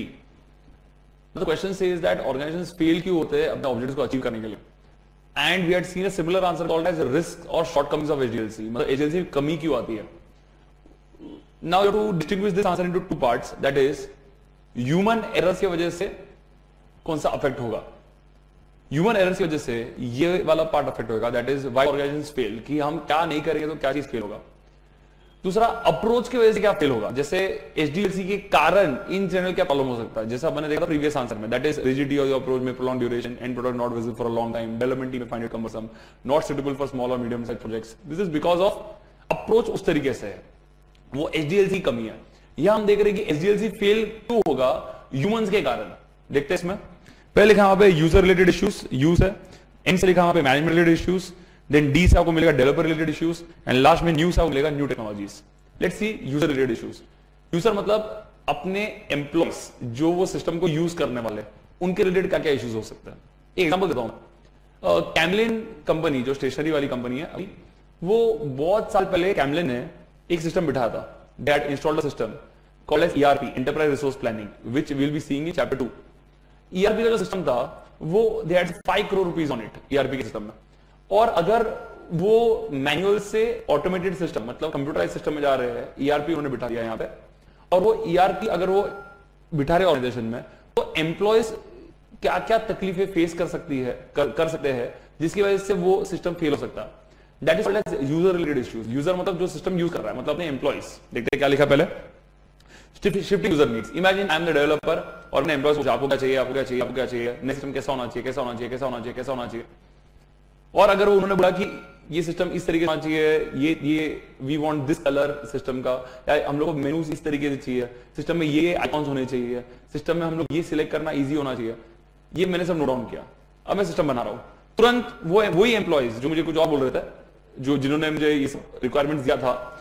The question says that organizations fail क्यों होते हैं अपने objectives को achieve करने के लिए. And we had seen a similar answer called as risk or shortcomings of HDLC. मतलब HDLC में कमी क्यों आती है. Now you have to distinguish this answer into 2 parts. That is human errors की वजह से कौन सा अफेक्ट होगा. ह्यूमन एरर्स की वजह से ये वाला पार्ट अफेक्ट होगा, that is why organisations fail, कि हम क्या नहीं करेंगे तो क्या चीज फेल होगा। दूसरा, अप्रोच की वजह से क्या फेल होगा, जैसे एचडीएलसी के कारण इन जनरल क्या प्रॉब्लम हो सकता है, जैसा मैंने देखा प्रीवियस आंसर में, that is rigidity of approach में prolong duration, and product not visible for a long time, development team find it cumbersome, not suitable for small और medium size projects. This is because of approach उस तरीके से है, वो एचडीएलसी की कमी है। यह हम देख रहे हैं कि एचडीएलसी फेल क्यों होगा, ह्यूमंस के कारण। देखते हैं इसमें, पहले लिखा वहां पे यूजर रिलेटेड इश्यूज, यूज है, एन से लिखा वहां पे management related issues, then D से आपको मिलेगा developer related issues, and last में न्यू से आपको मिलेगा new technologies. Let's see user related issues. User मतलब अपने एम्प्लॉइज जो वो सिस्टम को यूज करने वाले, उनके रिलेटेड क्या क्या इश्यूज हो सकते हैं। एक एग्जांपल देता हूं, कैमलिन कंपनी जो स्टेशनरी वाली कंपनी है अभी, वो बहुत साल पहले कैमलिन ने एक सिस्टम बिठाया था, that installed a system called as ERP, enterprise resource planning, which will be seeing in chapter 2। ERP का जो सिस्टम था वो they had 5 crore rupees on it ERP के सिस्टम में, और अगर वो मैनुअल से ऑटोमेटेड सिस्टम मतलब कंप्यूटराइज सिस्टम में जा रहे हैं, ईआरपी उन्होंने बिठा दिया यहाँ पे, और वो ईआरपी अगर वो बिठा रहे ऑर्गेनाइजेशन में, तो एम्प्लॉयज क्या क्या तकलीफें फेस कर सकती है कर सकते हैं, जिसकी वजह से वो सिस्टम फेल हो सकता है। That is called as user related issues. User मतलब जो सिस्टम यूज कर रहा है, मतलब अपने एम्प्लॉयज। देखते हैं क्या लिखा पहले, shifting user needs. Imagine I am the developer और अपने एम्प्लॉयज पूछा आपको क्या चाहिए, आपको क्या चाहिए, आपको क्या चाहिए, नेक्स्ट सिस्टम कैसा होना चाहिए, कैसा होना चाहिए, कैसा होना चाहिए, कैसा होना चाहिए। और अगर उन्होंने बोला कि ये सिस्टम इस तरीके से होना चाहिए, ये we want this colour system का, या हम लोग को मेनूज इस तरीके से चाहिए, सिस्टम में ये आइकॉन्स होने चाहिए, सिस्टम में हम लोग ये सिलेक्ट करना इजी होना चाहिए, ये मैंने सब नोट डाउन किया। अब मैं सिस्टम बना रहा हूं, तुरंत वही एम्प्लॉयज जो मुझे कुछ और बोल रहे थे, जिन्होंने मुझे ये रिक्वायरमेंट दिया था,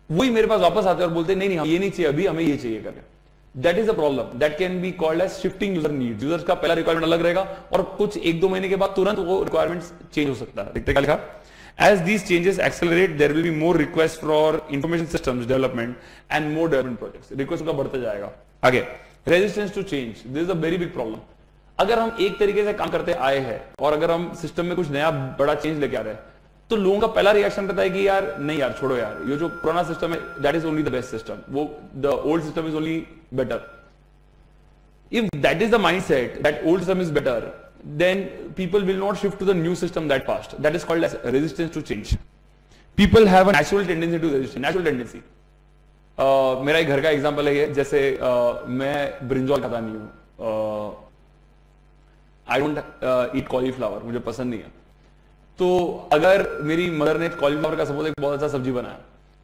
वही मेरे पास वापस आते और बोलते नहीं नहीं ये नहीं चाहिए अभी, हमें ये चाहिए करके। That is a problem, that can be called as shifting user needs. Users का पहला रिक्वायरमेंट अलग रहेगा और कुछ 1-2 महीने के बाद तुरंत वो रिक्वायरमेंट्स चेंज हो सकता है। देखते क्या लिखा, as these changes accelerate there will be more requests for information systems development and more development projects। Request उनका बढ़ता जाएगा। आगे, resistance to change, this is a very big problem. अगर हम एक तरीके से काम करते आए हैं और अगर हम सिस्टम में कुछ नया बड़ा चेंज लेके आ रहे हैं, तो लोगों का पहला रिएक्शन रहता है कि यार नहीं यार छोड़ो यार, ये जो पुराना सिस्टम है that is only the best system, वो the old system is only better. If that is the mindset that old system is better, then people will not shift to the new system that fast. That is called as resistance to change. People have a natural tendency to resist. Natural tendency. मेरा एक घर का एग्जांपल है ये, जैसे मैं ब्रिंजॉल खाता नहीं हूँ, आई डोंट ईट कॉलीफ्लावर, मुझे पसंद नहीं है। तो अगर मेरी मदर ने कॉलीफ्लावर का सपोज एक बहुत अच्छा सब्जी बनाया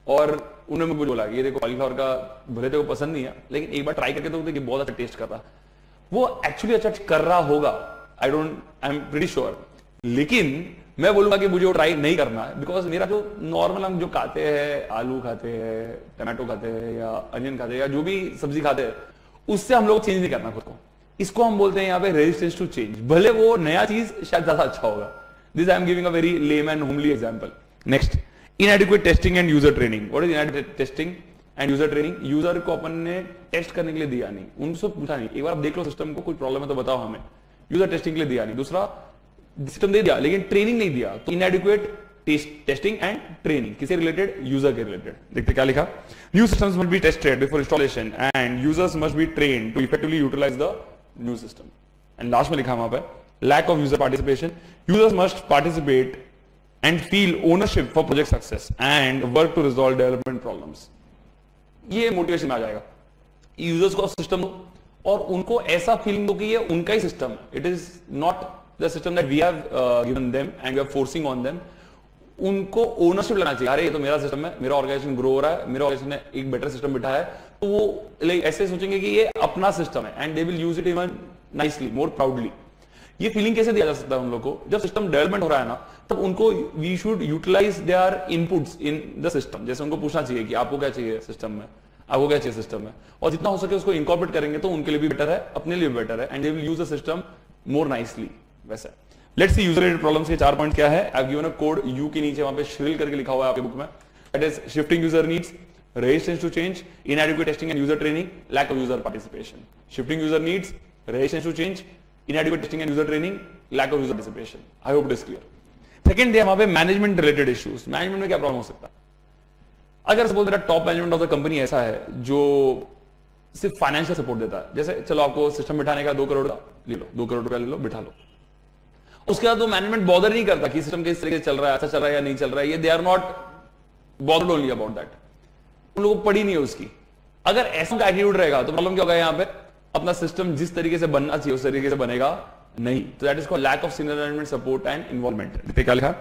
और उन्होंने मुझे बोला ये देखो कॉलीफ्लावर का भले तेरे को पसंद नहीं है लेकिन एक बार ट्राई करके तो देखिए बहुत अच्छा टेस्ट कर रहा, वो एक्चुअली अच्छा कर रहा होगा, आई एम प्रीटी श्योर। लेकिन मैं बोलूंगा कि मुझे वो ट्राई नहीं करना है, बिकॉज मेरा जो नॉर्मल हम जो खाते हैं, आलू खाते हैं, टमाटो खाते हैं या अनियन खाते हैं या जो भी सब्जी खाते हैं, उससे हम लोग चेंज नहीं करना खुद को। इसको हम बोलते हैं यहाँ पे रेजिस्टेंस टू चेंज। भले वो नया चीज शायद ज्यादा अच्छा होगा। This I am giving a very lame and homely example. Next, inadequate testing and user training। what is inadequate testing and user training? User को अपन ने टेस्ट करने के लिए दिया नहीं, उनसे पूछा नहीं, एक बार आप देख लो सिस्टम को, कोई प्रॉब्लम है तो बताओ हमें। यूजर टेस्टिंग के लिए दिया नहीं। दूसरा, सिस्टम दे दिया लेकिन ट्रेनिंग नहीं दिया, तो inadequate टेस्टिंग एंड ट्रेनिंग किसे रिलेटेड, यूजर के रिलेटेड। देखते क्या लिखा, new systems must be tested before installation and users must be trained to effectively utilise the new system. And last में लिखा वहां पे, lack of user participation, users must participate and feel ownership for project success and work to resolve development problems। ये मोटिवेशन में आ जाएगा। यूजर्स को सिस्टम दो और उनको ऐसा फीलिंग दो कि ये उनका ही सिस्टम है, it is not the system that we have given them and we are forcing on them. उनको ओनरशिप लेना चाहिए, अरे ये तो मेरा सिस्टम है, मेरा ऑर्गेनाइजेशन ग्रो हो रहा है, मेरा ऑर्गेनाइजेशन ने एक बेटर सिस्टम बिठाया है, तो वो ऐसे सोचेंगे कि ये अपना सिस्टम है and they will use it even nicely, more proudly. ये फीलिंग कैसे दिया जा सकता है उन लोगों को, जब सिस्टम डेवलपमेंट हो रहा है ना, तब उनको we should utilise their inputs in the system. जैसे उनको पूछना चाहिए कि आपको क्या चाहिए सिस्टम में, आपको क्या चाहिए सिस्टम में, और जितना हो सके उसको इनकॉर्पोरेट करेंगे तो उनके लिए भी बेटर है, अपने लिए भी बेटर है, and they will use the system more nicely. वैसे let's see user related problems के 4 पॉइंट क्या है। I have given a code, यू के नीचे वहां पे श्रिल करके लिखा हुआ है आपके बुक में, that is shifting user needs, resistance to change, inadequate testing and user training, lack of user participation. Shifting user needs, resistance to change, inadequate testing and user training, lack of user participation। I hope it is clear। Second है वहां पे मैनेजमेंट रिलेटेड इश्यूज। मैनेजमेंट में क्या प्रॉब्लम हो सकता है, अगर सपोज मेरा top management of the company ऐसा है जो सिर्फ फाइनेंशियल सपोर्ट देता है, जैसे चलो आपको सिस्टम बिठाने का 2 करोड़ का ले लो, 2 करोड़ रुपया ले लो, बिठा लो, उसके बाद वो मैनेजमेंट बॉदर नहीं करता कि सिस्टम किस तरीके से चल रहा है, अच्छा चल रहा है या नहीं चल रहा है, ये they are not bothered only about that, उन लोगों को पड़ी नहीं है उसकी। अगर ऐसा का एटीट्यूड रहेगा तो प्रॉब्लम क्या होगा, यहाँ पे अपना सिस्टम जिस तरीके से बनना चाहिए उस तरीके से बनेगा नहीं। तो that is called lack of senior management support and involvement. क्या लिखा,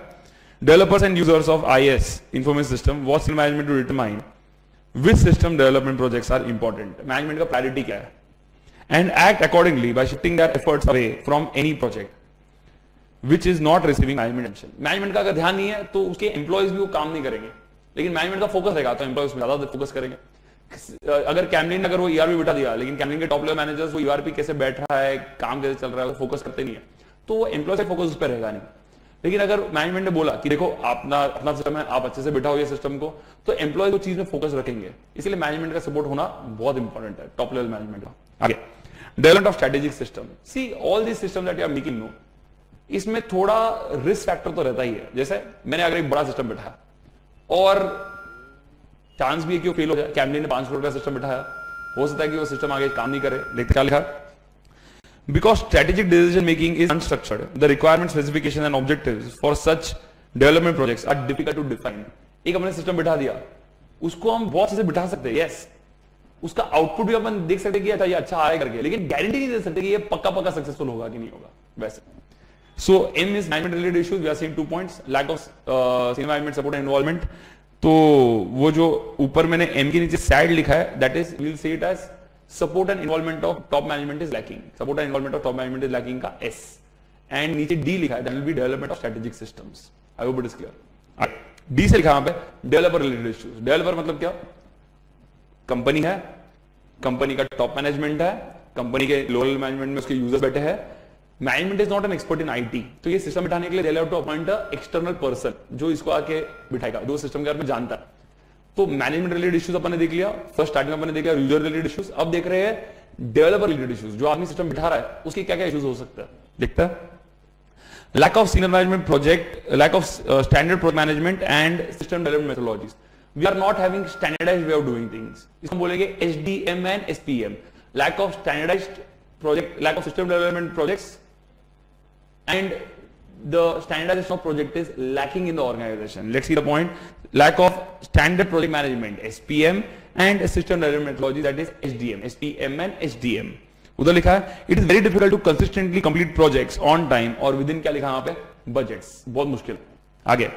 developers and users of IAS information system want senior management to determine which system development projects are important. Management का प्रायोरिटी क्या है, and act accordingly by shifting their efforts away from any project which is not receiving management attention. Management का अगर ध्यान नहीं है तो उसके एम्प्लॉयज भी वो काम नहीं करेंगे, लेकिन मैनेजमेंट का फोकस रहेगा तो एम्प्लॉयज में ज्यादा फोकस करेंगे। अगर कैमलिन अगर वो ईआरपी बिठा दिया, लेकिन कैमलिन के टॉप लेवल मैनेजर्स वो ईआरपी कैसे बैठ रहा है, काम कैसे चल रहा है, फोकस करते नहीं है, तो वो एम्प्लॉय से फोकस उस पर रहेगा नहीं। लेकिन अगर मैनेजमेंट ने बोला कि देखो अपना सिस्टम है, आप अच्छे से बिठाओ ये सिस्टम को, तो एम्प्लॉय वो चीज में फोकस रखेंगे। इसलिए मैनेजमेंट का सपोर्ट होना बहुत इंपॉर्टेंट है, टॉप लेवल मैनेजमेंट का। आगे, development of strategic system. See all this system that you are making no, इसमें थोड़ा रिस्क फैक्टर तो रहता ही है। जैसे मैंने अगर एक बड़ा सिस्टम बिठाया और चांस भी है कि वो फेल हो जाए, कैमलिन ने 5 करोड़ का सिस्टम बिठाया, हो सकता है कि वो सिस्टम आगे काम नहीं करे। देखते क्या लिखा, because strategic decision making is unstructured, the requirement specification and objectives for such development projects are difficult to define. एक हमने सिस्टम बिठा दिया, उसको हम बहुत से बिठा सकते हैं, यस, उसका आउटपुट भी अपन देख सकते हैं कि ये अच्छा आए करके, लेकिन गारंटी नहीं दे सकते कि ये पक्का सक्सेसफुल होगा कि नहीं होगा। वैसे so in is management related issues we are seeing 2 points, lack of senior management support and involvement. तो वो जो ऊपर मैंने एम के नीचे सैड लिखा है, that is we will see it as support and involvement of top management is lacking, support and involvement of top management is lacking का एस, एंड नीचे डी लिखा है, that will be development of strategic systems. I hope it is clear. D से लिखा यहां पे डेवलपर रिलेटेड इश्यूज। डेवलपर मतलब क्या, कंपनी है, कंपनी का टॉप मैनेजमेंट है, कंपनी के लोअर मैनेजमेंट में उसके यूजर्स बैठे हैं, management is not an expert in IT, तो ये सिस्टम बिठाने के लिए they have to appoint a external person जो इसको आके बिठाएगा, जो सिस्टम के बारे में जानता है। तो मैनेजमेंट रिलेटेड इश्यूज अपन ने देख लिया, फर्स्ट स्टार्टिंग में अपन ने देख लिया यूजर रिलेटेड इश्यूज। अब देख रहे हैं डेवलपर रिलेटेड इश्यूज, जो आदमी सिस्टम बिठा रहा है उसके क्या क्या इश्यूज हो सकता है, देखता है। Lack of senior management project, lack of standard project management and system development methodologies. We are not having standardised way of doing things, इसको बोलेंगे SDM and SPM. Lack of standardised project, lack of system development projects and the standardization of project is lacking in the organization. Let's see the point. Lack of standard project management, SPM, and system development methodology, that is SDM, SPM and SDM. उधर लिखा है it is very difficult to consistently complete projects on time or within, क्या लिखा है यहाँ पे, budgets, बहुत मुश्किल। आगे,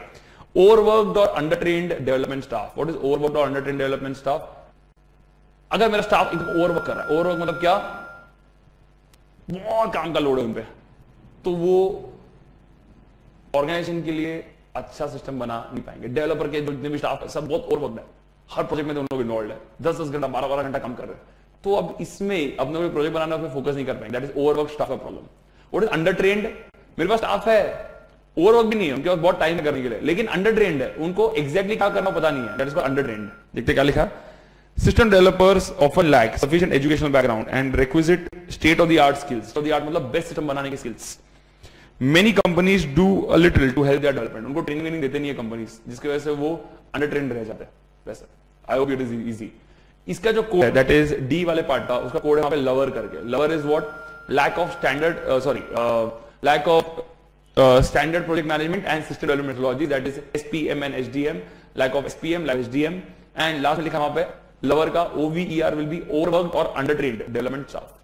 overworked or undertrained development staff. What is overworked or undertrained development staff? अगर मेरा स्टाफ एकदम ओवरवर्क कर रहा है, ओवरवर्क मतलब क्या, बहुत काम का लोड है उन पे, तो वो ऑर्गेनाइजेशन के लिए अच्छा सिस्टम बना नहीं पाएंगे। डेवलपर के जितने भी स्टाफ है सब बहुत ओवरवर्क्ड है, हर प्रोजेक्ट में दोनों इन्वॉल्व है, 10-10 घंटा 12-12 घंटा काम कर रहे हैं, तो अब इसमें अपने कोई प्रोजेक्ट बनाना उसमें फोकस नहीं कर पाएंगे। दैट इज ओवरवर्क स्टाफ का प्रॉब्लम। व्हाट इज अंडर ट्रेन्ड, मेरे पास स्टाफ है, ओवरवर्क भी नहीं है, उनके पास बहुत टाइम है करने के लिए, लेकिन अंडर ट्रेन्ड है, उनको एक्जैक्टली क्या करना पता नहीं है, that is called under trained. देखते क्या लिखा, System developers often lack sufficient educational background and requisite state-of-the-art skills. State-of-the-art मतलब best system बनाने की skills. Many companies do a little to help their development. उनको ट्रेनिंग देते नहीं है कंपनीज, जिसकी वजह से वो अंडर ट्रेंड रह जाते हैं। वैसे I hope it is easy. इसका जो कोड है दैट इज डी वाले पार्ट का, उसका कोड है वहां पे लवर करके। Lover is what, lack of standard lack of standard project management and system development methodology, that is SPM and SDM. Lack of SPM, lack SDM, and last में लिखा वहां पे लवर का ओवीईआर विल बी ओवरवर्क्ड और अंडर ट्रेन्ड डेवलपमेंट स्टाफ।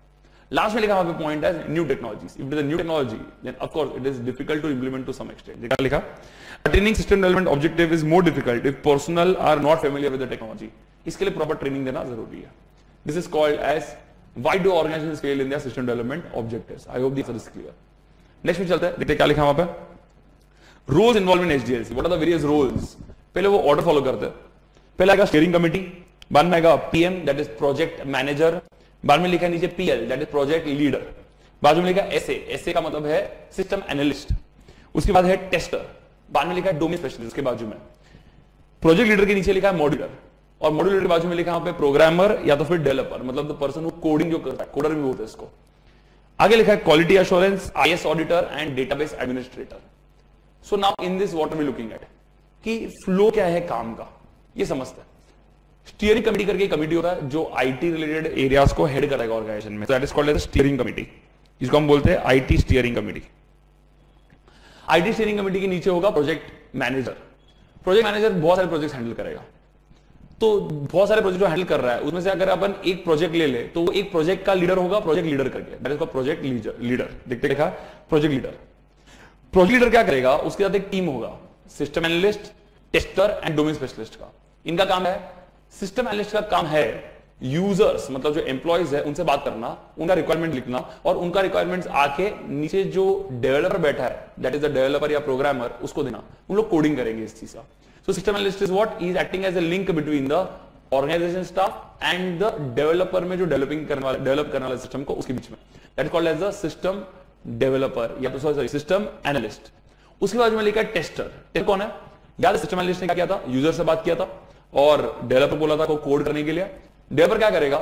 लास्ट में लिखा वहां पे पॉइंट है new technologies. If it is a new technology then of course it is difficult to implement to some extent. देखा लिखा, attaining system development objective is more difficult if personal are not familiar with the technology. इसके लिए प्रॉपर ट्रेनिंग देना जरूरी है। This is called as why do organisations fail in their system development objectives. I hope this is clear. Next में चलते हैं, देखते हैं क्या लिखा वहां पे। Roles involve in HDLC, what are the various roles. पहले वो ऑर्डर फॉलो करते हैं, पहले आएगा स्टीयरिंग कमेटी, बाद में आएगा PM that is project manager, बाद में लिखा है नीचे PL that is project leader, बाजू में लिखा एसए, एसए का मतलब है सिस्टम एनालिस्ट, उसके बाद है टेस्टर, बाद में लिखा है डोमेन स्पेशलिस्ट, उसके बाजू में प्रोजेक्ट लीडर के नीचे लिखा है मॉड्यूलर, और मॉड्यूलर के बाजू में लिखा है पे प्रोग्रामर या तो फिर डेवलपर, मतलब द पर्सन हु कोडिंग जो करता है, कोडर भी बोलते हैं इसको। आगे लिखा है quality assurance, IS auditor and database administrator. So now in this what are we looking at, कि फ्लो क्या है काम का, ये समझते हैं। स्टीयरिंग कमेटी करके कमेटी होता है जो आईटी रिलेटेड एरियाज को हेड करेगा ऑर्गेनाइजेशन में, that is called as steering committee. इसको हम बोलते हैं IT steering committee. IT steering committee के नीचे होगा प्रोजेक्ट मैनेजर। प्रोजेक्ट मैनेजर बहुत सारे प्रोजेक्ट हैंडल करेगा, तो बहुत सारे प्रोजेक्ट जो हैंडल कर रहा है उसमें से अगर अपन एक प्रोजेक्ट ले ले तो वो एक प्रोजेक्ट का लीडर होगा, प्रोजेक्ट लीडर करके, that is called project leader. देखते देखा प्रोजेक्ट लीडर। प्रोजेक्ट लीडर क्या करेगा, उसके साथ एक टीम होगा, system analyst, tester and domain specialist का। इनका काम है, सिस्टम एनालिस्ट का काम है यूजर्स मतलब जो एम्प्लॉयज है उनसे बात करना, उनका रिक्वायरमेंट लिखना और उनका रिक्वायरमेंट्स आके नीचे जो डेवलपर बैठा है दैट इज द डेवलपर या प्रोग्रामर उसको देना, उन लोग कोडिंग करेंगे इस चीज का। So system analyst is what, he is acting as a link between the organisation staff and the developer में जो डेवलप करने वाले सिस्टम को उसके बीच में, that is called as the system developer या तो सॉरी सिस्टम एनालिस्ट। उसके बाद में लिखा है टेस्टर। टेस्टर कौन है, याद है सिस्टम एनालिस्ट ने क्या किया था, यूजर से बात किया था और डेवलपर बोला था को कोड करने के लिए। डेवलपर क्या करेगा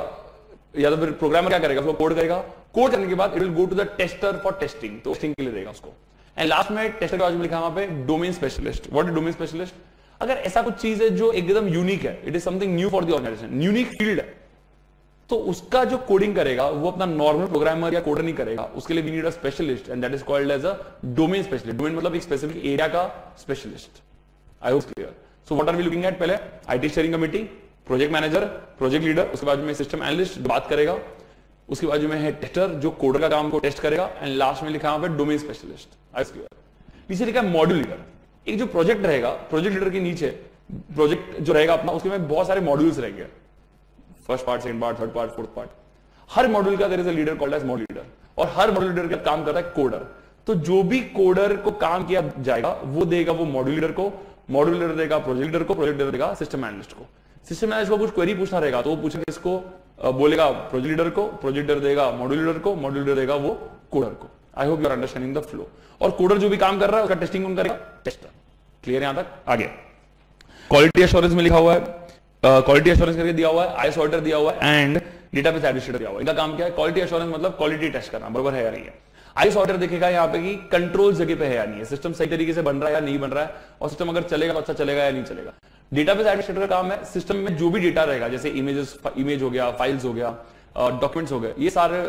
या तो फिर प्रोग्रामर क्या करेगा, उसको कोड करेगा, कोड करने के बाद it will go to the tester for testing, तो टेस्टिंग के लिए देगा उसको। एंड लास्ट में टेस्टर के बाद में लिखा वहां पे domain specialist. What is domain specialist, अगर ऐसा कुछ चीज है जो एकदम यूनिक है, it is something new for the organisation, unique field है, तो उसका जो कोडिंग करेगा वो अपना नॉर्मल प्रोग्रामर या कोडर नहीं करेगा, उसके लिए we need a specialist and that is called as a domain specialist. Domain मतलब एक स्पेसिफिक एरिया का specialist. I hope clear. So what are we looking at, पहले IT steering committee, project manager, project leader, उसके बाद में सिस्टम एनालिस्ट बात करेगा, उसके बाद में है टेस्टर जो कोडर का काम को टेस्ट करेगा एंड लास्ट में लिखा है domain specialist. I hope clear. नीचे लिखा है मॉड्यूल लीडर। एक जो प्रोजेक्ट रहेगा, प्रोजेक्ट लीडर के नीचे प्रोजेक्ट जो रहेगा अपना, उसके में बहुत सारे मॉड्यूल्स रहेंगे, first part, second part, third part, fourth part. हर मॉड्यूल का there is a leader called as module leader और हर मॉड्यूल लीडर का काम करता है कोडर। तो जो भी कोडर को काम किया जाएगा वो देगा वो मॉड्यूल लीडर को, मॉड्यूल लीडर देगा प्रोजेक्ट लीडर को, प्रोजेक्ट लीडर देगा सिस्टम एनालिस्ट को। सिस्टम एनालिस्ट को कुछ क्वेरी पूछना रहेगा तो वो पूछेगा इसको, बोलेगा प्रोजेक्ट लीडर को, प्रोजेक्ट लीडर देगा मॉड्यूल लीडर को, मॉड्यूल लीडर देगा वो कोडर को। I hope you are understanding the flow. और कोडर जो भी काम कर रहा है उसका टेस्टिंग कौन करेगा, टेस्टर। क्लियर यहां तक? आगे क्वालिटी एश्योरेंस में लिखा हुआ है, क्वालिटी एश्योरेंस करके दिया हुआ है, आईएस ऑडिटर दिया हुआ है एंड डेटाबेस एडमिनिस्ट्रेटर दिया हुआ है। इनका काम क्या है, क्वालिटी एश्योरेंस मतलब क्वालिटी टेस्ट करना बराबर है या नहीं है। आईएस ऑडिटर देखेगा यहाँ पे कि कंट्रोल जगह पे है या नहीं है, सिस्टम सही तरीके से बन रहा है या नहीं बन रहा है, और सिस्टम अगर चलेगा तो अच्छा चलेगा या नहीं चलेगा। डेटाबेस एडमिनिस्ट्रेटर का काम है सिस्टम में जो भी डेटा रहेगा, जैसे इमेज हो गया, फाइल्स हो गया, डॉक्यूमेंट्स हो गए, ये सारे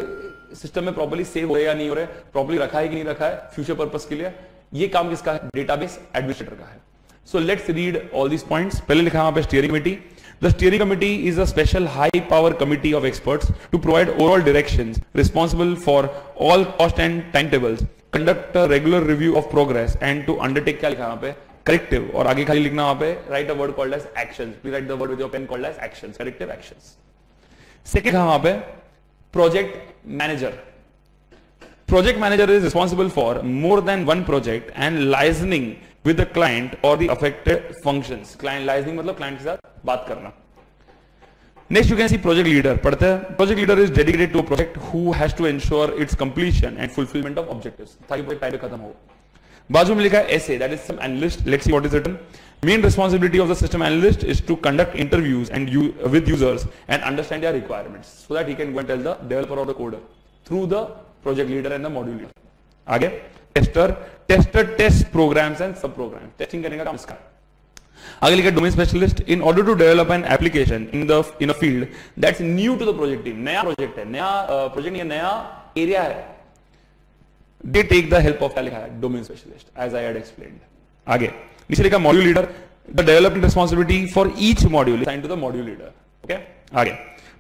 सिस्टम में प्रॉपर्ली सेव हो रहे या नहीं हो रहे, प्रॉपर्ली रखा है कि नहीं रखा है फ्यूचर पर्पस के लिए, ये काम किसका है, डेटाबेस एडमिनिस्ट्रेटर का है। So let's read all these points. पहले लिखा वहां पे steering committee. The steering committee is a special high power committee of experts to provide overall directions, responsible for all cost and timetables, conduct a regular review of progress and to undertake क्या लिखा वहां पे corrective, और आगे खाली लिखना वहां पे write a word called as actions. Please write the word with your pen called as actions, corrective actions. Second लिखा वहां पे project manager. Project manager is responsible for more than one project and liaising with the client or the affected functions. Client liaising मतलब client के साथ बात करना. Next you can see project leader. पढ़ते हैं. Project leader is dedicated to a project who has to ensure its completion and fulfillment of objectives. ताकि project टाइम पे खत्म हो. बाजू में लिखा है essay, that is some analyst. Let's see what is written. Main responsibility of the system analyst is to conduct interviews and with users and understand their requirements so that he can go and tell the developer or the coder through the project leader and the module leader. आगे टेस्टर टेस्ट प्रोग्राम्स एंड सब प्रोग्राम, टेस्टिंग करने का काम इसका। आगे लिखा domain specialist in order to develop an application in a field that's new to the project team. नया प्रोजेक्ट है, नया प्रोजेक्ट नहीं है, नया एरिया है, they take the help of क्या लिखा है, domain specialist, as I had explained. आगे नीचे लिखा module leader, the development responsibility for each module assigned to the module leader. Okay, आगे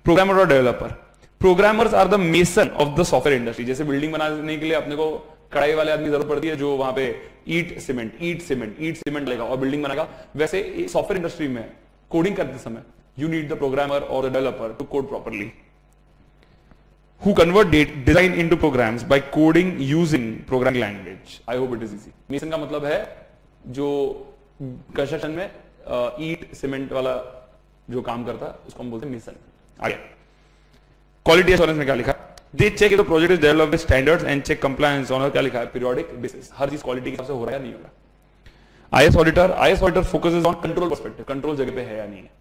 प्रोग्रामर और developer. Programmers are the mason of the software industry. जैसे बिल्डिंग बनाने के लिए अपने को कढ़ाई वाले आदमी जरूरत पड़ती है जो वहां पे ईट सीमेंट लेगा और बिल्डिंग बनाएगा, वैसे सॉफ्टवेयर इंडस्ट्री में कोडिंग करते समय यू नीड द प्रोग्रामर और the developer to code properly, who convert design into programs by coding using programming language. I hope it is easy. Mason का मतलब है जो कंस्ट्रक्शन में ईट सीमेंट वाला जो काम करता है उसको हम बोलते हैं मेसन। आगे क्वालिटी एश्योरेंस में क्या लिखा है, they check if the project is developed with standards and check compliance on क्या लिखा है, पीरियोडिक बेसिस, हर चीज क्वालिटी के हिसाब से हो रहा है या नहीं हो रहा। IS auditor focuses on control perspective, control जगह पे है या नहीं है।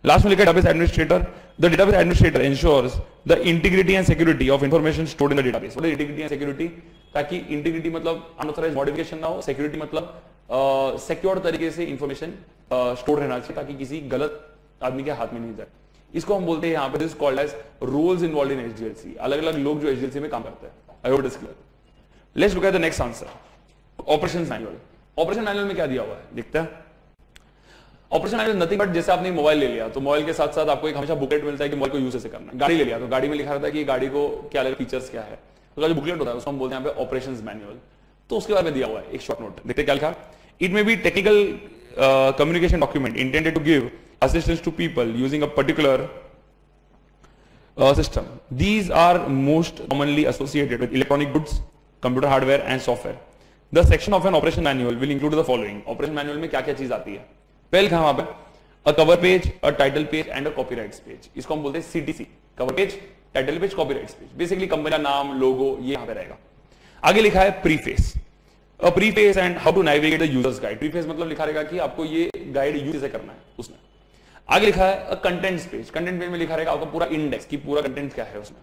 लास्ट में लिखा database administrator, the database administrator ensures the integrity and security of information stored in the database. What is integrity and security, ताकि इंटीग्रिटी मतलब अनऑथराइज्ड मॉडिफिकेशन ना हो, सिक्योरिटी मतलब सिक्योर तरीके से इंफॉर्मेशन स्टोर रहना चाहिए ताकि किसी गलत आदमी के हाथ में नहीं जाए। इसको हम बोलते हैं यहाँ पे this called as roles involved in HDLC, अलग अलग लोग जो एचडीएलसी में काम करते हैं। I hope it is clear. Let's look at the next answer. Operation manual, operation manual में क्या दिया हुआ है देखते हैं। ऑपरेशन मैनुअल नथिंग बट जैसे आपने मोबाइल ले लिया तो मोबाइल के साथ साथ आपको एक हमेशा बुकलेट मिलता है कि मोबाइल को यूज कैसे करना है। गाड़ी ले लिया तो गाड़ी में लिखा रहता है कि गाड़ी को क्या अलग फीचर्स क्या है, तो जो बुकलेट होता है उसको हम बोलते हैं यहाँ पे ऑपरेशंस मैनुअल। तो उसके बारे में दिया हुआ है एक शॉर्ट नोट, देखते क्या लिखा। It may be technical communication document intended to give assistance to people using a particular system. These are most commonly associated with electronic goods, computer hardware and software. The section of an operation manual will include the following. Operation manual में क्या क्या चीज आती है? पहले कहाँ वहाँ पे a cover page, a title page and a copyrights page. इसको हम बोलते हैं CTC. Cover page, title page, copyrights page. Basically company का नाम, लोगो ये यहाँ पे रहेगा। आगे लिखा है preface. A preface and how to navigate the user's guide. Preface मतलब लिखा रहेगा कि आपको ये गाइड यूज कैसे करना है उसमें। आगे लिखा है कंटेंट्स पेज, कंटेंट पेज में लिखा रहेगा आपका पूरा इंडेक्स की पूरा कंटेंट क्या है उसमें।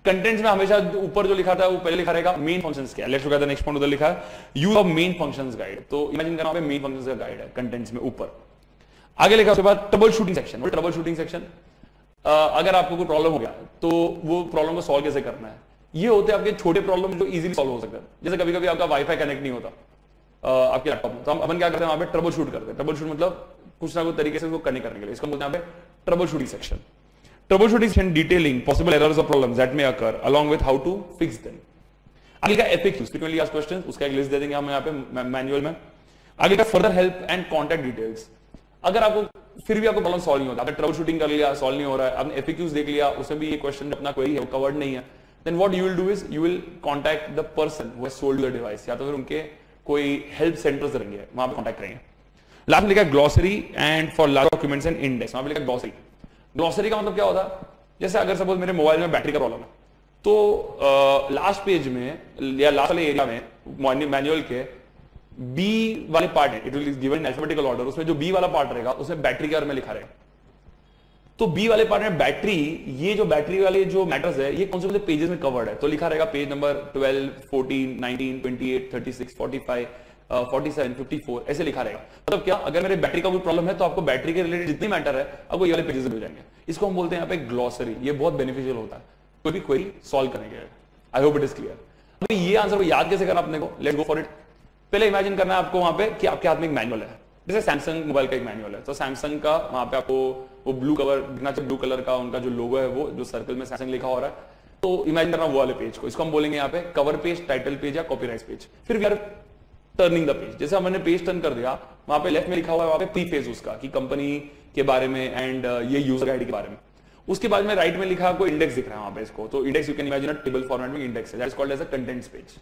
कंटेंट्स में हमेशा ऊपर जो लिखा था वो पहले लिखा रहेगा मेन फंक्शंस क्या है। Let's look at the next point, उधर लिखा है use of main functions guide. तो इमेजिन करना मेन फंक्शंस का गाइड है कंटेंट्स में ऊपर। आगे लिखा उसके बाद ट्रबल शूटिंग सेक्शन। वो ट्रबल शूटिंग सेक्शन अगर आपको कोई प्रॉब्लम हो गया तो वो प्रॉब्लम को सॉल्व कैसे करना है। ये होते हैं आपके छोटे प्रॉब्लम जो इजीली सॉल्व हो सकते हैं। जैसे कभी कभी आपका वाईफाई कनेक्ट नहीं होता आपके लैपटॉप में, तो हम अपन क्या करते हैं वहां पे ट्रबल शूट करते हैं। ट्रबल शूट मतलब कुछ ना कुछ तरीके से उसको कनेक्ट करने के लिए, इसको बोलते हैं यहाँ पे trouble shooting section. Trouble shooting section detailing possible errors और problems that may occur along with how to fix them. आगे का एफएक्यूज, फ्रीक्वेंटली आस्क्ड क्वेश्चंस, उसका एक लिस्ट दे देंगे हम यहाँ पे मैनुअल में। आगे का further help and contact details. अगर आपको फिर भी आपको प्रॉब्लम सॉल्व नहीं होता, आपने ट्रबल शूटिंग कर लिया सॉल्व नहीं हो रहा है, आपने एफएक्यूज देख लिया उसमें भी ये क्वेश्चन अपना क्वेरी है वो कवर्ड नहीं है, then what you will do is you will contact the person who has sold the device, या तो फिर उनके कोई हेल्प सेंटर्स रहेंगे वहां पे कॉन्टैक्ट करेंगे। लास्ट में लिखा है glossary and for large documents and index. वहां पे लिखा है ग्लॉसरी। ग्लॉसरी का मतलब क्या होता है, जैसे अगर सपोज मेरे मोबाइल में बैटरी का प्रॉब्लम है तो लास्ट पेज में या लास्ट वाले एरिया में मैनुअल के बी वाले पार्ट है, it will given in alphabetical order, उसमें जो बी वाला पार्ट रहेगा उसमें बैटरी के बारे में लिखा रहेगा। तो बी वाले पार्ट में बैटरी, ये जो बैटरी वाले जो मैटर्स है ये कौन से पेजेस में कवर्ड है, तो लिखा रहेगा पेज नंबर 12, 14, 19, 28, 36, 45, 47, 54 ऐसे लिखा रहेगा। मतलब क्या, अगर मेरे बैटरी का कोई प्रॉब्लम है तो आपको बैटरी के रिलेटेड जितने मैटर है आपको ये वाले पेजेस मिल जाएंगे। इसको हम बोलते हैं यहाँ पे ग्लॉसरी। ये बहुत बेनिफिशियल होता है कोई भी क्वेरी सॉल्व करने के लिए। आई होप इट इज क्लियर। अभी ये आंसर को याद कैसे करना अपने को, लेट्स गो फॉर इट। पहले इमेजिन करना है आपको वहां पे कि आपके हाथ में एक मैनुअल है, जैसे सैमसंग मोबाइल का एक मैनुअल है, तो सैमसंग का वहां पे आपको वो ब्लू कवर दिखना चाहिए, ब्लू कलर का उनका जो लोगो है वो जो सर्कल में सैमसंग लिखा हो रहा है। तो इमेजिन करना वो वाले पेज को, इसको हम बोलेंगे यहाँ पे कवर पेज, टाइटल पेज या कॉपीराइट पेज। फिर we are turning the page, जैसे हमने पेज टर्न कर दिया वहां पे लेफ्ट में लिखा हुआ है वहां पे प्रीफेस उसका कि कंपनी के बारे में एंड ये यूजर आईडी के बारे में। उसके बाद में राइट में लिखा कोई इंडेक्स दिख रहा है वहां पे इसको, तो index you can imagine a table format में इंडेक्स है, that is called as a contents page.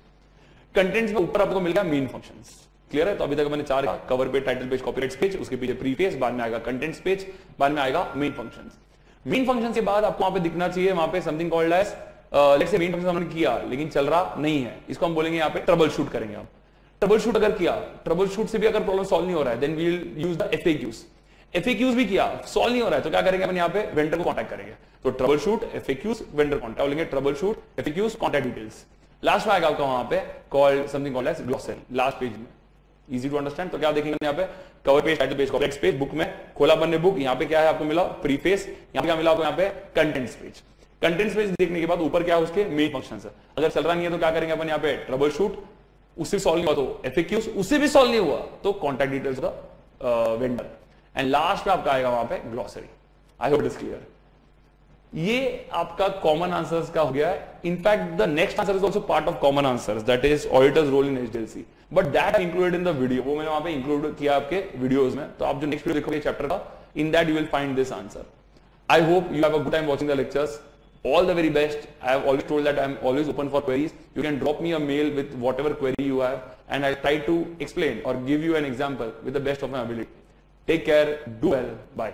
Contents में ऊपर आपको मिल गया मेन फंक्शंस। क्लियर है? तो अभी तक मैंने चार cover page, title page, copyright page, उसके पीछे प्रीफेस, बाद में आएगा कंटेंट्स पेज, बाद में आएगा मेन फंक्शंस। मेन फंक्शन के बाद आपको वहां पे दिखना चाहिए वहां पे something called as let's say main function हमने किया लेकिन चल रहा नहीं है, इसको हम बोलेंगे यहाँ पे ट्रबल शूट करेंगे। आप ट्रबल शूट अगर किया, ट्रबल शूट से भी अगर प्रॉब्लम सॉल्व नहीं हो रहा है then we will use the FAQs. FAQs भी किया सॉल्व नहीं हो रहा है तो क्या करेंगे अपन यहाँ पे वेंडर को कॉन्टैक्ट करेंगे। तो trouble shoot, FAQs, vendor contact बोलेंगे, trouble shoot, FAQs, contact details. Last में आएगा आपका वहां पे called something called as glossary last page में। Easy to understand. तो क्या देखेंगे यहाँ पे cover page, title page, copyright page, book में खोला बनने बुक, यहाँ पे क्या है आपको मिला प्रीफेस, यहाँ पे क्या मिला आपको यहाँ पे कंटेंट्स पेज। कंटेंट्स पेज देखने के बाद ऊपर क्या है उसके मेन फंक्शंस है। अगर चल रहा नहीं है तो क्या करेंगे अपन यहाँ पे ट्रबल शूट, उससे सॉल्व नहीं हुआ तो एफएक्यूज, उससे भी सॉल्व नहीं हुआ तो कॉन्टैक्ट डिटेल्स का वेंडर, एंड लास्ट में आपका आएगा वहां पे glossary. I hope it is clear. ये आपका कॉमन आंसर्स का हो गया है। In fact the next answer is also part of common answers, that is auditors role in HDLC, but that included in the video. वो मैंने वहां पे इंक्लूड किया आपके वीडियोस में। तो आप जो नेक्स्ट वीडियो देखोगे चैप्टर का, in that you will find this answer. I hope you have a good time watching the lectures. All the very best. I have always told that I am always open for queries. You can drop me a mail with whatever query you have, and I try to explain or give you an example with the best of my ability. Take care. Do well. Bye.